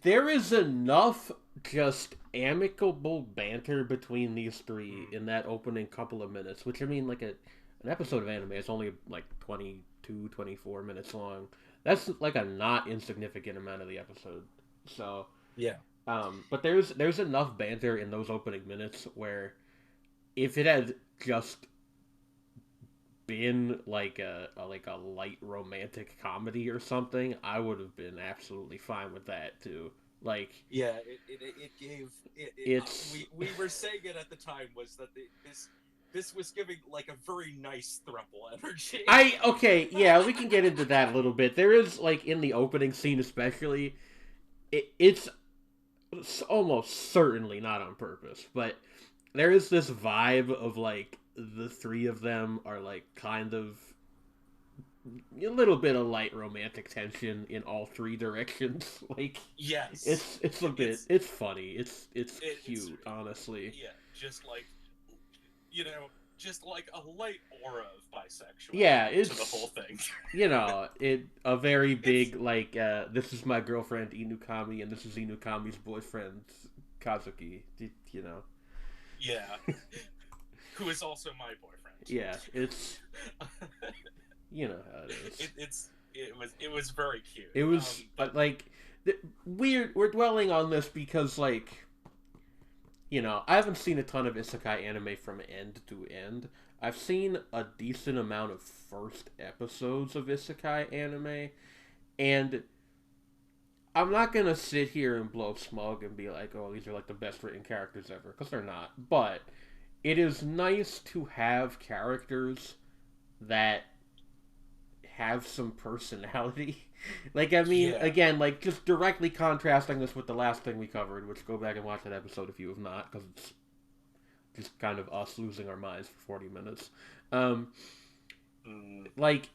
there is enough just amicable banter between these three mm, in that opening couple of minutes, which I mean, like an episode of anime is only like 22, 24 minutes long. That's like a not insignificant amount of the episode. So, yeah, but there's enough banter in those opening minutes where if it had just been like a light romantic comedy or something, I would have been absolutely fine with that too. Yeah, it gave it's we were saying it at the time was that this was giving like a very nice thruple energy. I okay, yeah, we can get into that a little bit. There is like in the opening scene especially, it's almost certainly not on purpose, but there is this vibe of like the three of them are like kind of a little bit of light romantic tension in all three directions. Like Yes, it's a bit it's it's funny. It's it's cute, honestly. yeah, just like you know, just like a light aura of Yeah, bisexuality to the whole it's thing. it a very It's big like this is my girlfriend Inukami and this is Inukami's boyfriend Kazuki. You know. yeah, who is also my boyfriend. Yeah, it's you know how it is. It was very cute. It was But like we're dwelling on this because like I haven't seen a ton of isekai anime from end to end. I've seen a decent amount of first episodes of isekai anime, and I'm not gonna sit here and blow smug and be like, "Oh, these are like the best written characters ever," because they're not. But it is nice to have characters that have some personality. Like, I mean, yeah, again, like just directly contrasting this with the last thing we covered, which go back and watch that episode if you have not, because it's just kind of us losing our minds for 40 minutes. Um, mm, like,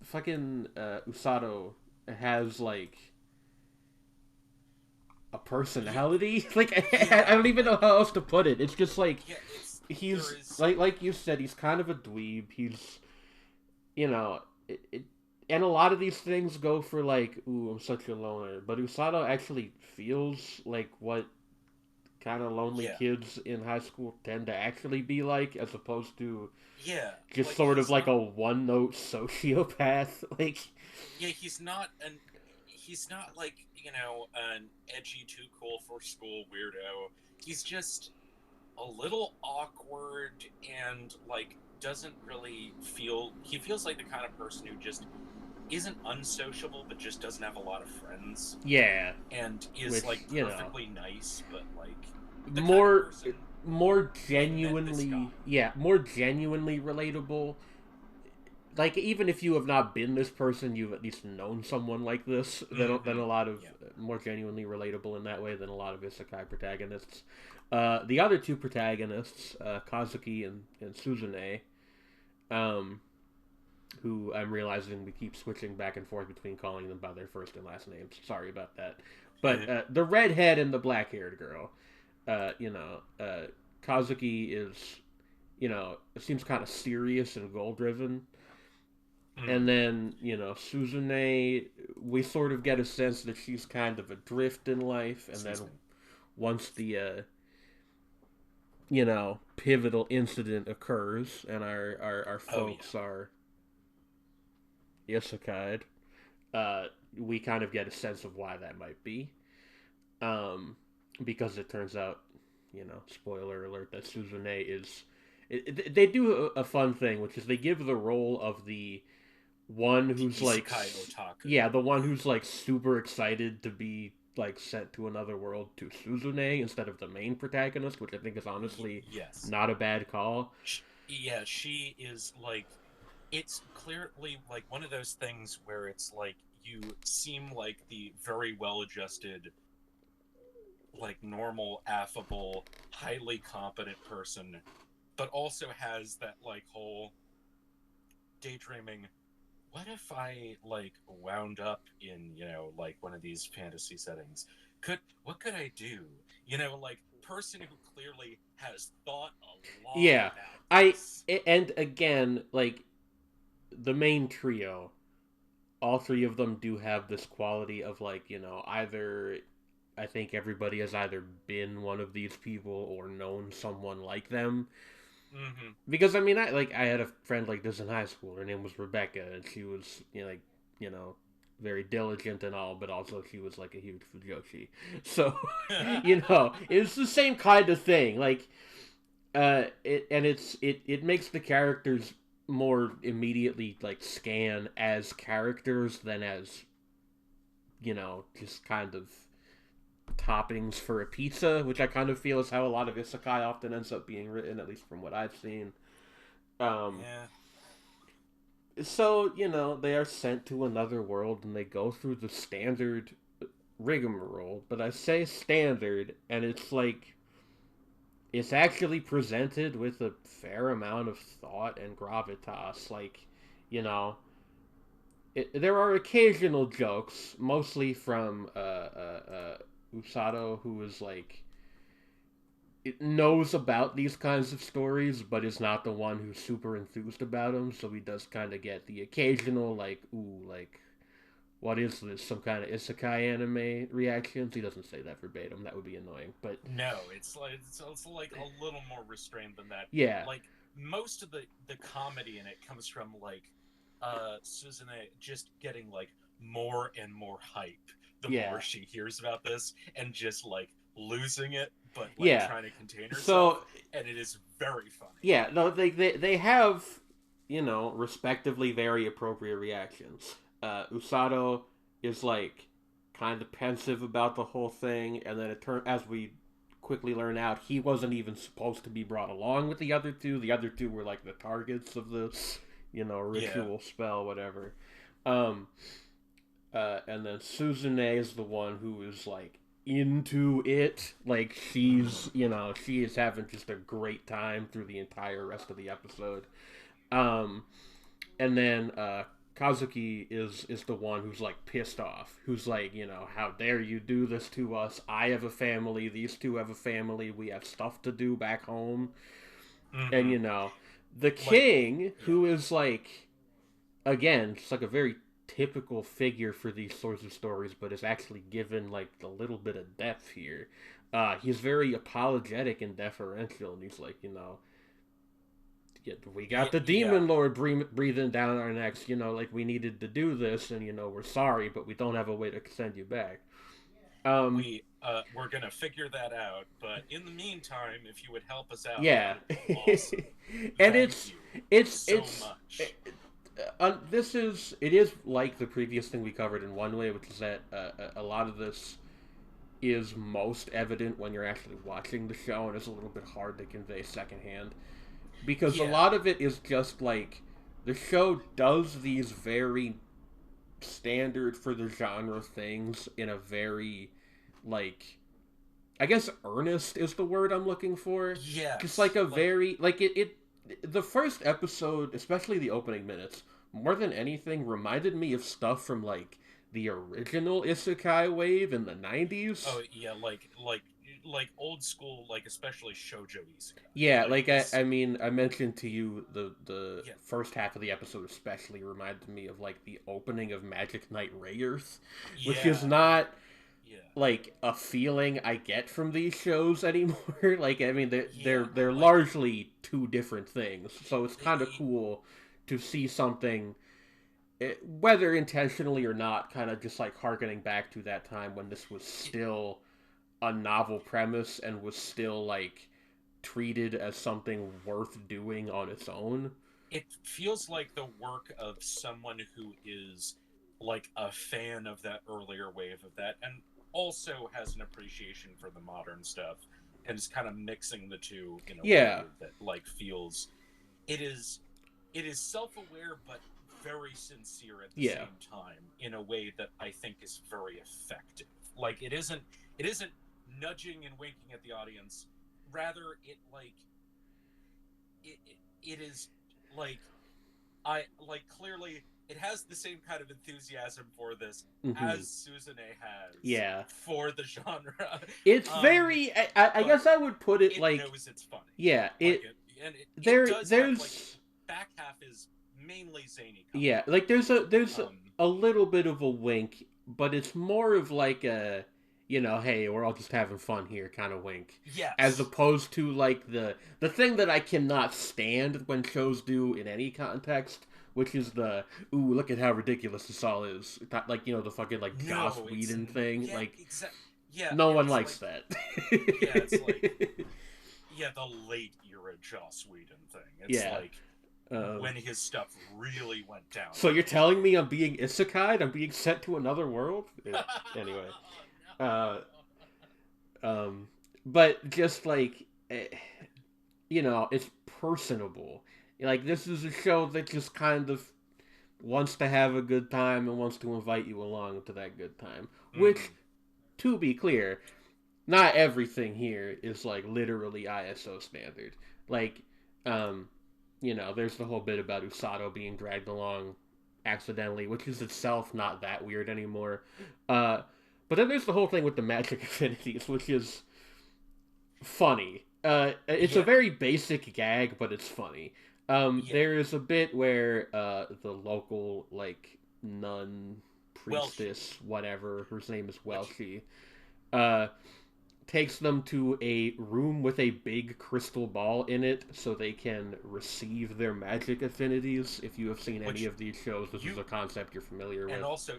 fucking Usato has like a yeah, personality. Like, I yeah, don't even know like how else to put it. It's just like yeah. It's there he's is like you said, he's kind of a dweeb. He's you know, and a lot of these things go for like, ooh, I'm such a loner. But Usato actually feels like what kind of lonely yeah, kids in high school tend to actually be like, as opposed to yeah. just Like sort of like a one note sociopath. Like, yeah, he's not like an edgy, too cool for school weirdo. He's just a little awkward and like doesn't really feel he feels like the kind of person who just isn't unsociable but just doesn't have a lot of friends yeah, and is which like perfectly nice but like the kind of more person more they met this genuinely, guy. yeah, more genuinely relatable. Like even if you have not been this person, you've at least known someone like this. Than Mm-hmm. a lot of Yeah. more genuinely relatable in that way than a lot of isekai protagonists. The other two protagonists, Kazuki and Suzune, um, who I'm realizing we keep switching back and forth between calling them by their first and last names. Sorry about that. But the redhead and the black haired girl, Kazuki is, it seems kind of serious and goal driven. And Mm. then, Suzune, we sort of get a sense that she's kind of adrift in life. And then Excuse me. once the, pivotal incident occurs and our Oh yeah. folks are isekai'd, we kind of get a sense of why that might be. Um, because it turns out, spoiler alert, that Suzune is. They do a fun thing, which is they give the role of the one The who's like, isekai otaku. yeah, the one who's like super excited to be like sent to another world to Suzune instead of the main protagonist, which I think is honestly Yes. not a bad call. Yeah, she is like it's clearly like one of those things where it's like you seem like the very well adjusted, like normal, affable, highly competent person, but also has that like whole daydreaming. What if I like wound up in like one of these fantasy settings? What could I do? Like person who clearly has thought a lot Yeah, about I this. and again like the main trio, all three of them do have this quality of like either I think everybody has either been one of these people or known someone like them. Mm-hmm. Because I mean, I had a friend like this in high school. Her name was Rebecca, and she was you know very diligent and all, but also she was like a huge fujoshi. So it's the same kind of thing. Like it makes the characters more immediately like scan as characters than as just kind of toppings for a pizza, which I kind of feel is how a lot of isekai often ends up being written, at least from what I've seen. Um, Yeah. so they are sent to another world and they go through the standard rigmarole, but I say standard, and it's like it's actually presented with a fair amount of thought and gravitas. Like, you know, there are occasional jokes, mostly from Usato, who is like it knows about these kinds of stories, but is not the one who's super enthused about them. So he does kind of get the occasional like, ooh, like what is this? Some kind of isekai anime reactions? He doesn't say that verbatim. That would be annoying. But No, it's like a little more restrained than that. yeah, Like most of the comedy in it comes from like Suzune just getting like more and more hype the more yeah, she hears about this and just like losing it but like yeah. trying to contain herself, So and it is very funny. yeah, no, they have respectively very appropriate reactions. Usato is like kind of pensive about the whole thing, and then as we quickly learn out, he wasn't even supposed to be brought along with the other two. The other two were like the targets of the Yeah. ritual spell, whatever. Um, and then Suzune is the one who is like into it. Like Mm-hmm. she is having just a great time through the entire rest of the episode. Um, and then Kazuki is the one who's like pissed off. Who's like, how dare you do this to us? I have a family. These two have a family. We have stuff to do back home. And Mm-hmm. the Like, king, yeah. who is like again, just like a very typical figure for these sorts of stories, but is actually given like a little bit of depth here. He's very apologetic and deferential, and he's like, yeah, we Yeah, got the yeah. demon lord breathing down our necks. Like we needed to do this, and we're sorry, but we don't have a way to send you back. Um, We're gonna figure that out, but in the meantime, if you would help us out, that yeah, would be awesome. and Thank it's you it's so it's much. it is like the previous thing we covered in one way, which is that a lot of this is most evident when you're actually watching the show, and it's a little bit hard to convey secondhand because a Yeah, lot of it is just like the show does these very standard for the genre things in a very like I guess earnest is the word I'm looking for. Just like yes, a like very like it the first episode, especially the opening minutes, more than anything reminded me of stuff from like the original Isekai wave in the 90s. oh yeah, like old school, like especially shoujo isekai. Yeah, Like like this, I mean, I mentioned to you the yeah, first half of the episode especially reminded me of like the opening of Magic Knight Rayearth, which is yeah, not yeah, like a feeling I get from these shows anymore. Like I mean, yeah. they're Like largely two different things, so it's kind of cool to see something, whether intentionally or not, kind of just like harkening back to that time when this was it, still a novel premise and was still like treated as something worth doing on its own. it feels like the work of someone who is like a fan of that earlier wave of that and also has an appreciation for the modern stuff and is kind of mixing the two in a Yeah, way that like feels it is it is self-aware but very sincere at the yeah, same time in a way that I think is very effective. Like it isn't nudging and winking at the audience, rather it like it is like I like clearly it has the same kind of enthusiasm for this mm-hmm. as Suzune has Yeah. for the genre. It's um, very. I but guess I would put it it like, knows it's funny. yeah. Like it There does have like there's back half is mainly zany yeah, comedy. like there's Um, a little bit of a wink, but it's more of like a hey, we're all just having fun here kind of wink, as yes. opposed to like the thing that I cannot stand when shows do in any context, which is the ooh, look at how ridiculous this all is. Like the fucking like Joss No, it's Whedon thing. yeah, Like exact. Yeah, no yeah. one It's likes like that. yeah, it's like yeah, the late era Joss Whedon thing. It's Yeah. like Um, when his stuff really went down. so you're telling me I'm being isekai'd? I'm being sent to another world? Anyway. Oh Uh, no. um, but just like, it's personable. Like, this is a show that just kind of wants to have a good time and wants to invite you along to that good time. Which, Mm, to be clear, not everything here is like literally ISO standard. Like, um, there's the whole bit about Usato being dragged along accidentally, which is itself not that weird anymore. Uh, but then there's the whole thing with the magic affinities, which is funny. It's a yeah, very basic gag, but it's funny. yeah. There is a bit where the local like nun Welshie, priestess, whatever her name is, which Welshie, uh, takes them to a room with a big crystal ball in it so they can receive their magic affinities. If you have seen any which of these shows, this is you a concept you're familiar and with. also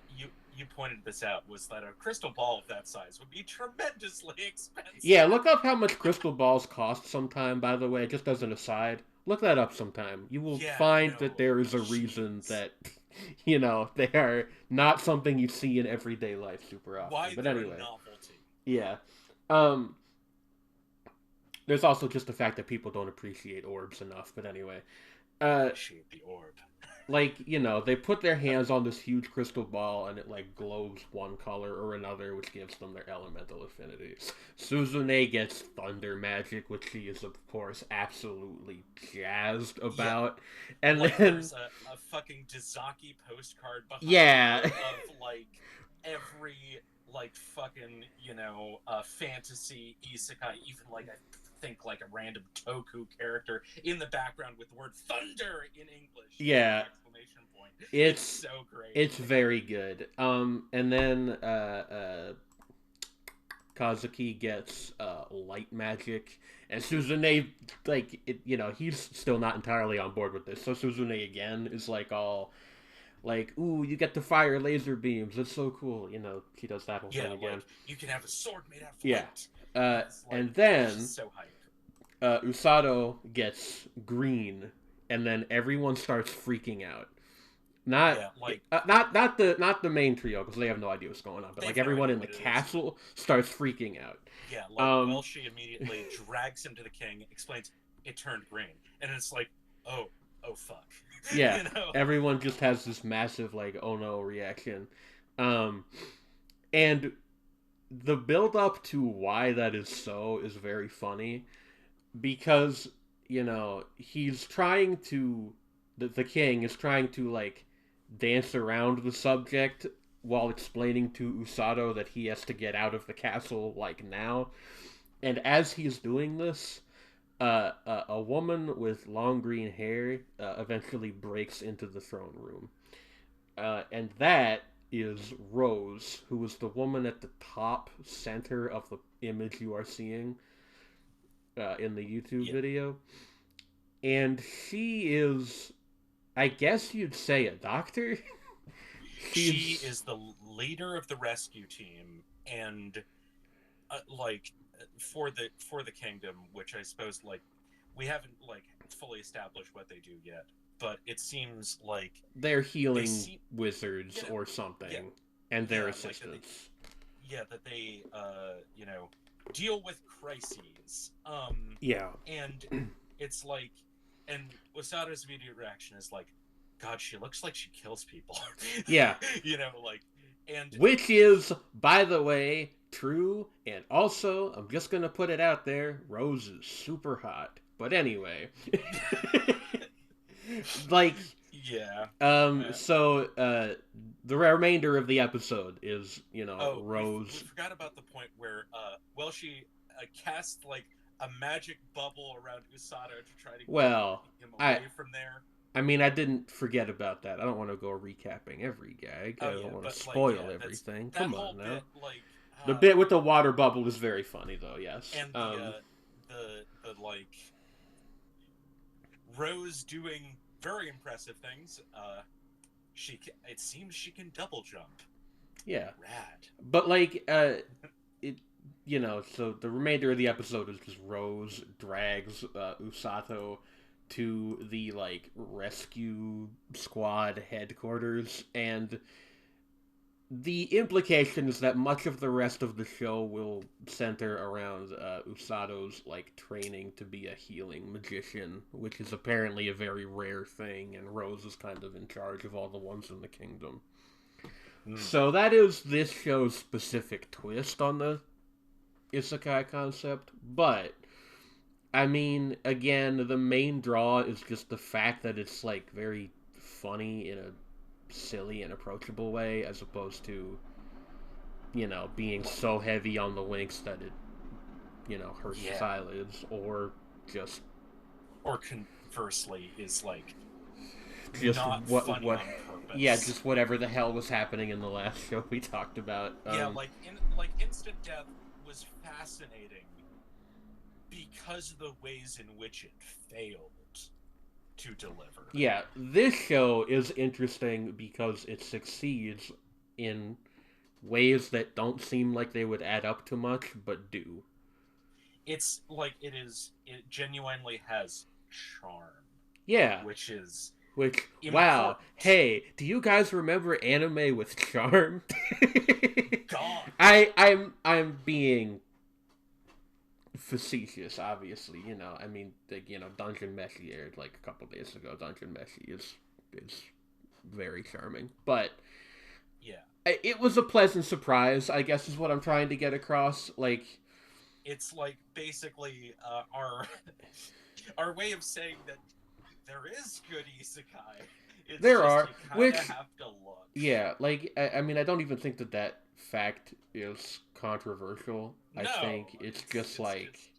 you pointed this out was that a crystal ball of that size would be tremendously expensive. Yeah, look up how much crystal balls cost sometime, by the way, just as an aside. Look that up sometime. You will Yeah, find that no, there is a reason jeez. that, they are not something you see in everyday life super often. Why But they're a anyway, novelty. yeah. Um, there's also just the fact that people don't appreciate orbs enough. But anyway, uh, Appreciate the orb. like they put their hands on this huge crystal ball and it like glows one color or another, which gives them their elemental affinities. Suzune gets thunder magic, which she is of course absolutely jazzed Yeah, about. And like then, there's a fucking Dizaki postcard behind yeah. her of like every like fucking fantasy isekai, even like I think like a random Toku character in the background with the word thunder in English with the Yeah, exclamation point. It's it's so great. it's very good. And then Kazuki gets light magic, and Suzune, like, he's still not entirely on board with this. So Suzune again is like all like, "Ooh, you get to fire laser beams. It's so cool." She does that whole Yeah, thing again. like you can have a sword made out of Yeah. light. And it's like And she's then so hype. Usato gets green, and then everyone starts freaking out. Not Yeah, like not the main trio because they have no idea what's going on, but they like have no everyone idea in the what it is. castle starts freaking out. Yeah, like Um, Welshie immediately drags him to the king, explains it turned green, and it's like, oh, oh fuck, yeah, you know? everyone just has this massive like oh no reaction, um, and the build up to why that is so is very funny because he's trying to the king is trying to like dance around the subject while explaining to Usato that he has to get out of the castle like now. And as he's doing this, a woman with long green hair eventually breaks into the throne room, and that is Rose, who is the woman at the top center of the image you are seeing in the YouTube Yeah, video. And she is, I guess you'd say, a doctor. she She's is the leader of the rescue team, and like for the kingdom, which I suppose like we haven't like fully established what they do yet, but it seems like they're they healing see, wizards you know, or yeah, something, and their yeah, like that they assistants. yeah that they deal with crises Yeah, and it's like and Wasada's immediate reaction is like, god, she looks like she kills people. yeah. Like, and Which is, by the way, true. And also, I'm just gonna put it out there: Rose is super hot. But anyway, like, yeah. so the remainder of the episode is, Oh, we Rose. forgot about the point where well, she cast like a magic bubble around Usada to try to get Well, him I away from there. I mean, I didn't forget about that. I don't want to go recapping every gag. I Oh don't yeah, want to but like spoil yeah, that's everything. that Come whole on now. bit like The bit with the water bubble is very funny, though. Yes. and the like Rose doing very impressive things. It seems she can double jump. Yeah. Rad. But like, it, so the remainder of the episode is just Rose drags Usato to the like rescue squad headquarters, and the implication is that much of the rest of the show will center around Usato's like training to be a healing magician, which is apparently a very rare thing, and Rose is kind of in charge of all the ones in the kingdom. Mm. So that is this show's specific twist on the isekai concept, but I mean, again, the main draw is just the fact that it's like very funny in a silly and approachable way, as opposed to being Like, so heavy on the winks that it hurts his yeah. eyelids, or just Or conversely, is like just not funny what on yeah, purpose. just whatever the hell was happening in the last show we talked about. Yeah, like instant death was fascinating because of the ways in which it failed to deliver. Yeah, this show is interesting because it succeeds in ways that don't seem like they would add up to much, but do. It's like it genuinely has charm, Yeah, which is which wow, important. hey, do you guys remember anime with charm? God. I'm being facetious, obviously. I mean, Dungeon Meshi aired like a couple days ago. Dungeon Meshi is very charming, but Yeah. it was a pleasant surprise, I guess, is what I'm trying to get across. Like, It's like basically our our way of saying that there is good isekai. It's there just are, you kind of which, have to look. yeah, like, I mean, I don't even think that fact is controversial. I No, think it's it's just it's like, just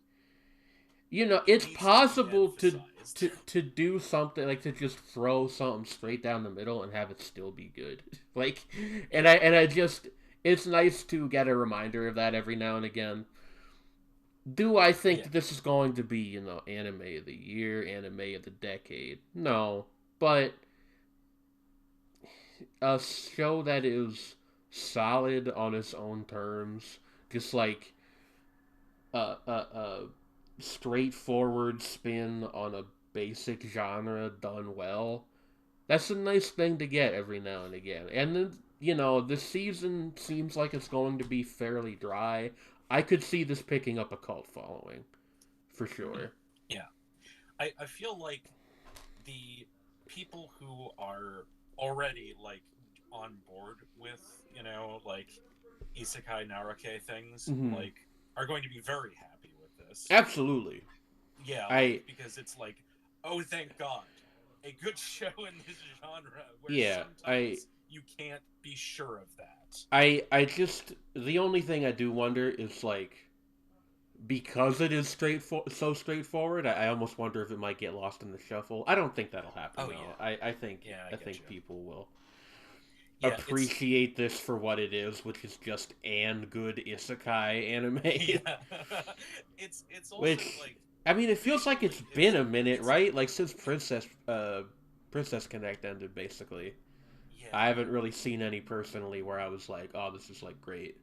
it it's needs to be possible emphasized. to do something like to just throw something straight down the middle and have it still be good. Like, and Yeah. I just, it's nice to get a reminder of that every now and again. Do I think Yeah. that this is going to be, anime of the year, anime of the decade? No, but a show that is solid on its own terms, just like a straightforward spin on a basic genre done well. That's a nice thing to get every now and again. And then, the season seems like it's going to be fairly dry. I could see this picking up a cult following, for sure. Yeah. I feel like the people who are already like on board with, like isekai narake things, Mm-hmm. like are going to be very happy with this. Absolutely. Yeah, like I because it's like, oh thank God. A good show in this genre where yeah, sometimes you can't be sure of that. I just the only thing I do wonder is like because it is so straightforward. I almost wonder if it might get lost in the shuffle. I don't think that'll happen Oh though. yeah. I think Yeah, I I get think you. people will Yeah, it's appreciate this for what it is, which is just an good isekai anime. yeah. It's also Which, like I mean, it feels like it's visually been a minute, it's right? Like since Princess Connect ended, basically. I yeah. haven't really seen any personally where I was like, "Oh, this is like great."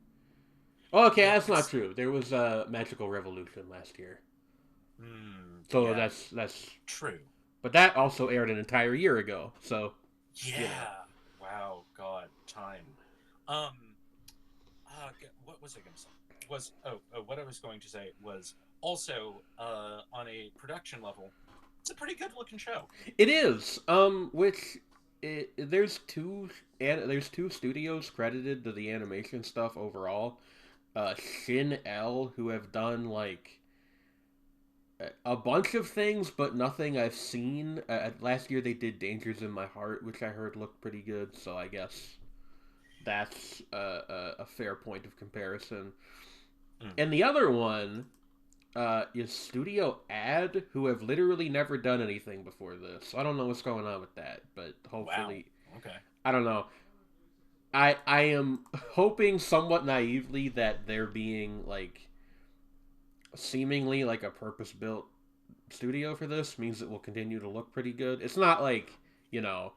Oh, okay, Yeah, that's not it's true. There was a Magical Revolution last year, so yeah, that's. true. But that also aired an entire year ago, so you know. Yeah. Wow, God, time. Um what was I going to say? Was what I was going to say was also on a production level, it's a pretty good looking show. It is. Which there's there's two studios credited to the animation stuff overall. Shin L, who have done like a bunch of things, but nothing I've seen. Last year they did Dangers in My Heart, which I heard looked pretty good. So I guess that's a fair point of comparison. Mm. And the other one is Studio Ad, who have literally never done anything before this. So I don't know what's going on with that, but Wow. hopefully, Okay. I don't know. I am hoping somewhat naively that they're being like seemingly like a purpose built studio for this means it will continue to look pretty good. It's not like you know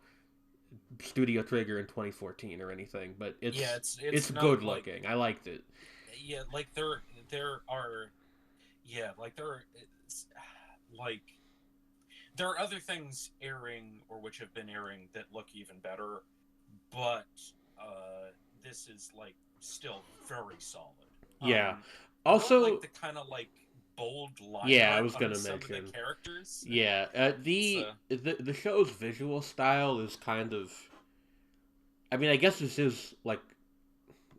Studio Trigger in 2014 or anything, but Yeah, it's it's not good like looking. I liked it. yeah, like there are yeah, like there are it's, like there are other things airing or which have been airing that look even better, but uh, this is like still very solid. Yeah. I don't like Also, the kind of like bold line yeah, I art was on gonna some of the mention. characters. Yeah, So the show's visual style is kind of. I mean, I guess this is like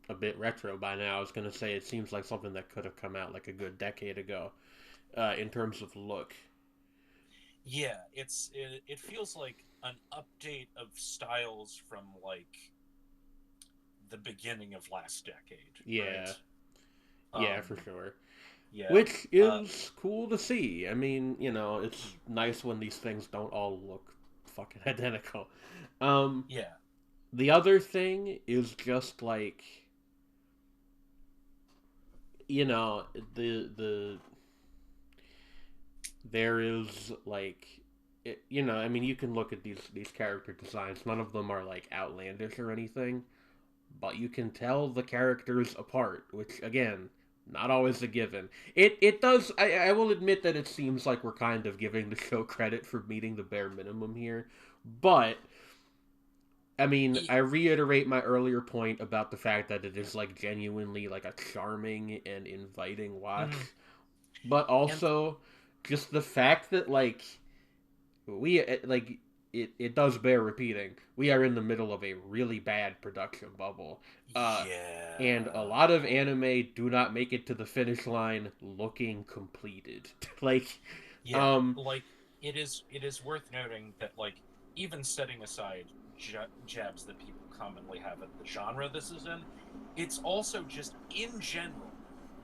a bit retro by now. I was gonna say it seems like something that could have come out like a good decade ago, in terms of look. yeah, it feels like an update of styles from like the beginning of last decade, right? Yeah, yeah, Um, for sure. yeah, Which uh, is cool to see. I mean, it's nice when these things don't all look fucking identical. Um, yeah, the other thing is just like you know the there is like I mean you can look at these character designs. None of them are like outlandish or anything, but you can tell the characters apart, which again, not always a given. It does. I will admit that it seems like we're kind of giving the show credit for meeting the bare minimum here, but I mean, e- I reiterate my earlier point about the fact that it is like genuinely like a charming and inviting watch, mhm. but And also just the fact that like we like it does bear repeating. We are in the middle of a really bad production bubble. Uh and a yeah, lot of anime do not make it to the finish line looking completed. like yeah, um like it is worth noting that like even setting aside jabs that people commonly have at the genre this is in, it's also just in general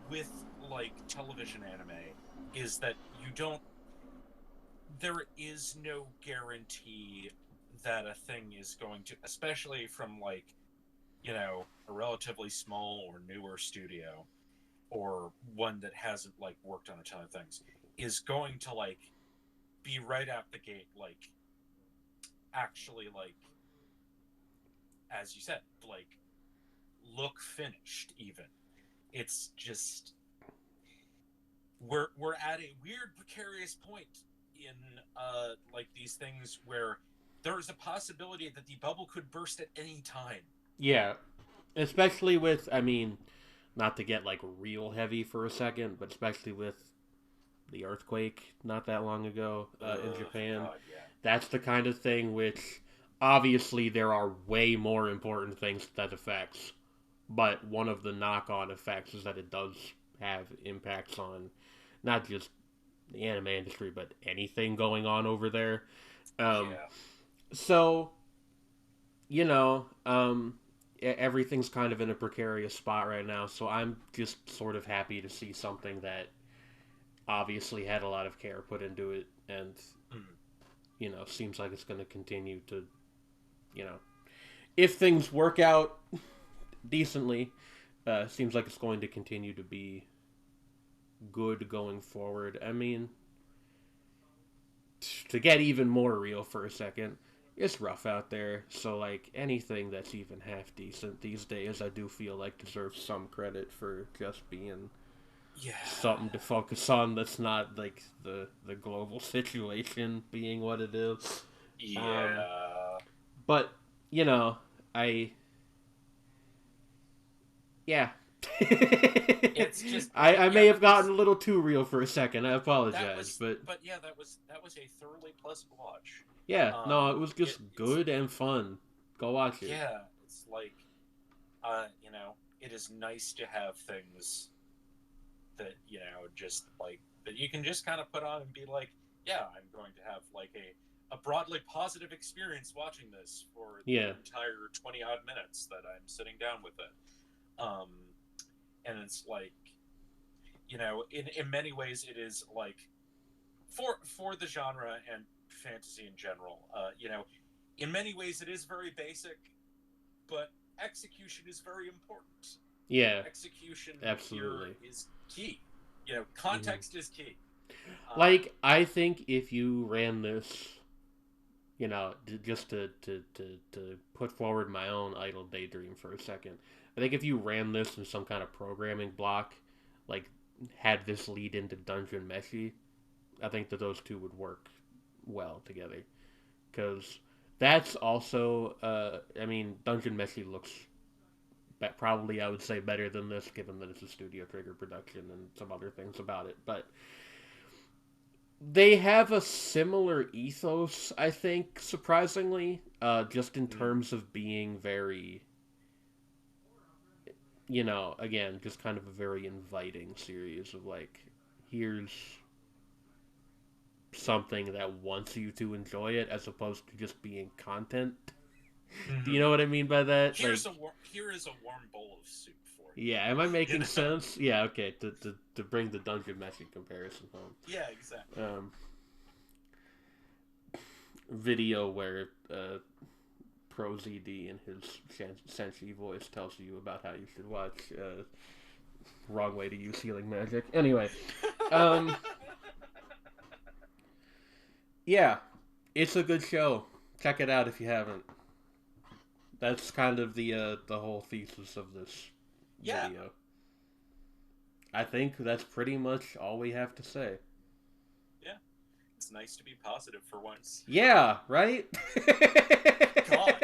with like television anime is that you don't there is no guarantee that a thing is going to, especially from like a relatively small or newer studio or one that hasn't like worked on a ton of things, is going to like be right out the gate like actually like as you said like look finished even. It's just we're at a weird precarious point in like these things where there's a possibility that the bubble could burst at any time. yeah, especially with I mean, not to get like real heavy for a second, but especially with the earthquake not that long ago in Ugh, Japan. God, yeah. That's the kind of thing which obviously there are way more important things that affects, but one of the knock-on effects is that it does have impacts on not just the anime industry but anything going on over there. Um, Yeah. so you know, everything's kind of in a precarious spot right now. So I'm just sort of happy to see something that obviously had a lot of care put into it, and Mm. seems like it's going to continue to, you know, if things work out decently, seems like it's going to continue to be good going forward. I mean, to get even more real for a second, it's rough out there. So like anything that's even half decent these days, I do feel like deserves some credit for just being Yeah. something to focus on. That's not like the global situation being what it is. Um, Yeah. but you know, I yeah. It's just I yeah, may have gotten a little too real for a second. I that apologize, was but but yeah, that was a thoroughly pleasant watch. yeah, no, it was It just it's good and fun. Go watch it. yeah, it's like it is nice to have things that, just like that you can just kind of put on and be like, yeah, I'm going to have like a broadly positive experience watching this for the Yeah, entire 20 odd minutes that I'm sitting down with it. Um, and it's like, in many ways, it is like for the genre and fantasy in general, in many ways, it is very basic, but execution is very important. yeah, Execution here absolutely. is key. Hmm. Context is key. Uh, Like I think if you ran this, just to put forward my own idle daydream for a second, I think if you ran this in some kind of programming block, like had this lead into Dungeon Meshi, I think that those two would work well together. Because that's also, I mean, Dungeon Meshi looks probably, I would say, better than this, given that it's a Studio Trigger production and some other things about it. But they have a similar ethos, I think, surprisingly, just in Mm. terms of being very, again, just kind of a very inviting series of like, here's something that wants you to enjoy it as opposed to just being content. Do you Hmm. know what I mean by that? Like, Here is a warm bowl of soup for you. yeah, am I You making know? sense? Yeah, okay, to bring the Dungeon Meshi comparison home. Yeah, exactly. Video where Pro ZD in his Senshi voice tells you about how you should watch Wrong Way to Use Healing Magic. Anyway, um, yeah, it's a good show. Check it out if you haven't. That's kind of the whole thesis of this Yeah, video. I think that's pretty much all we have to say. yeah. It's nice to be positive for once. Yeah, right? God.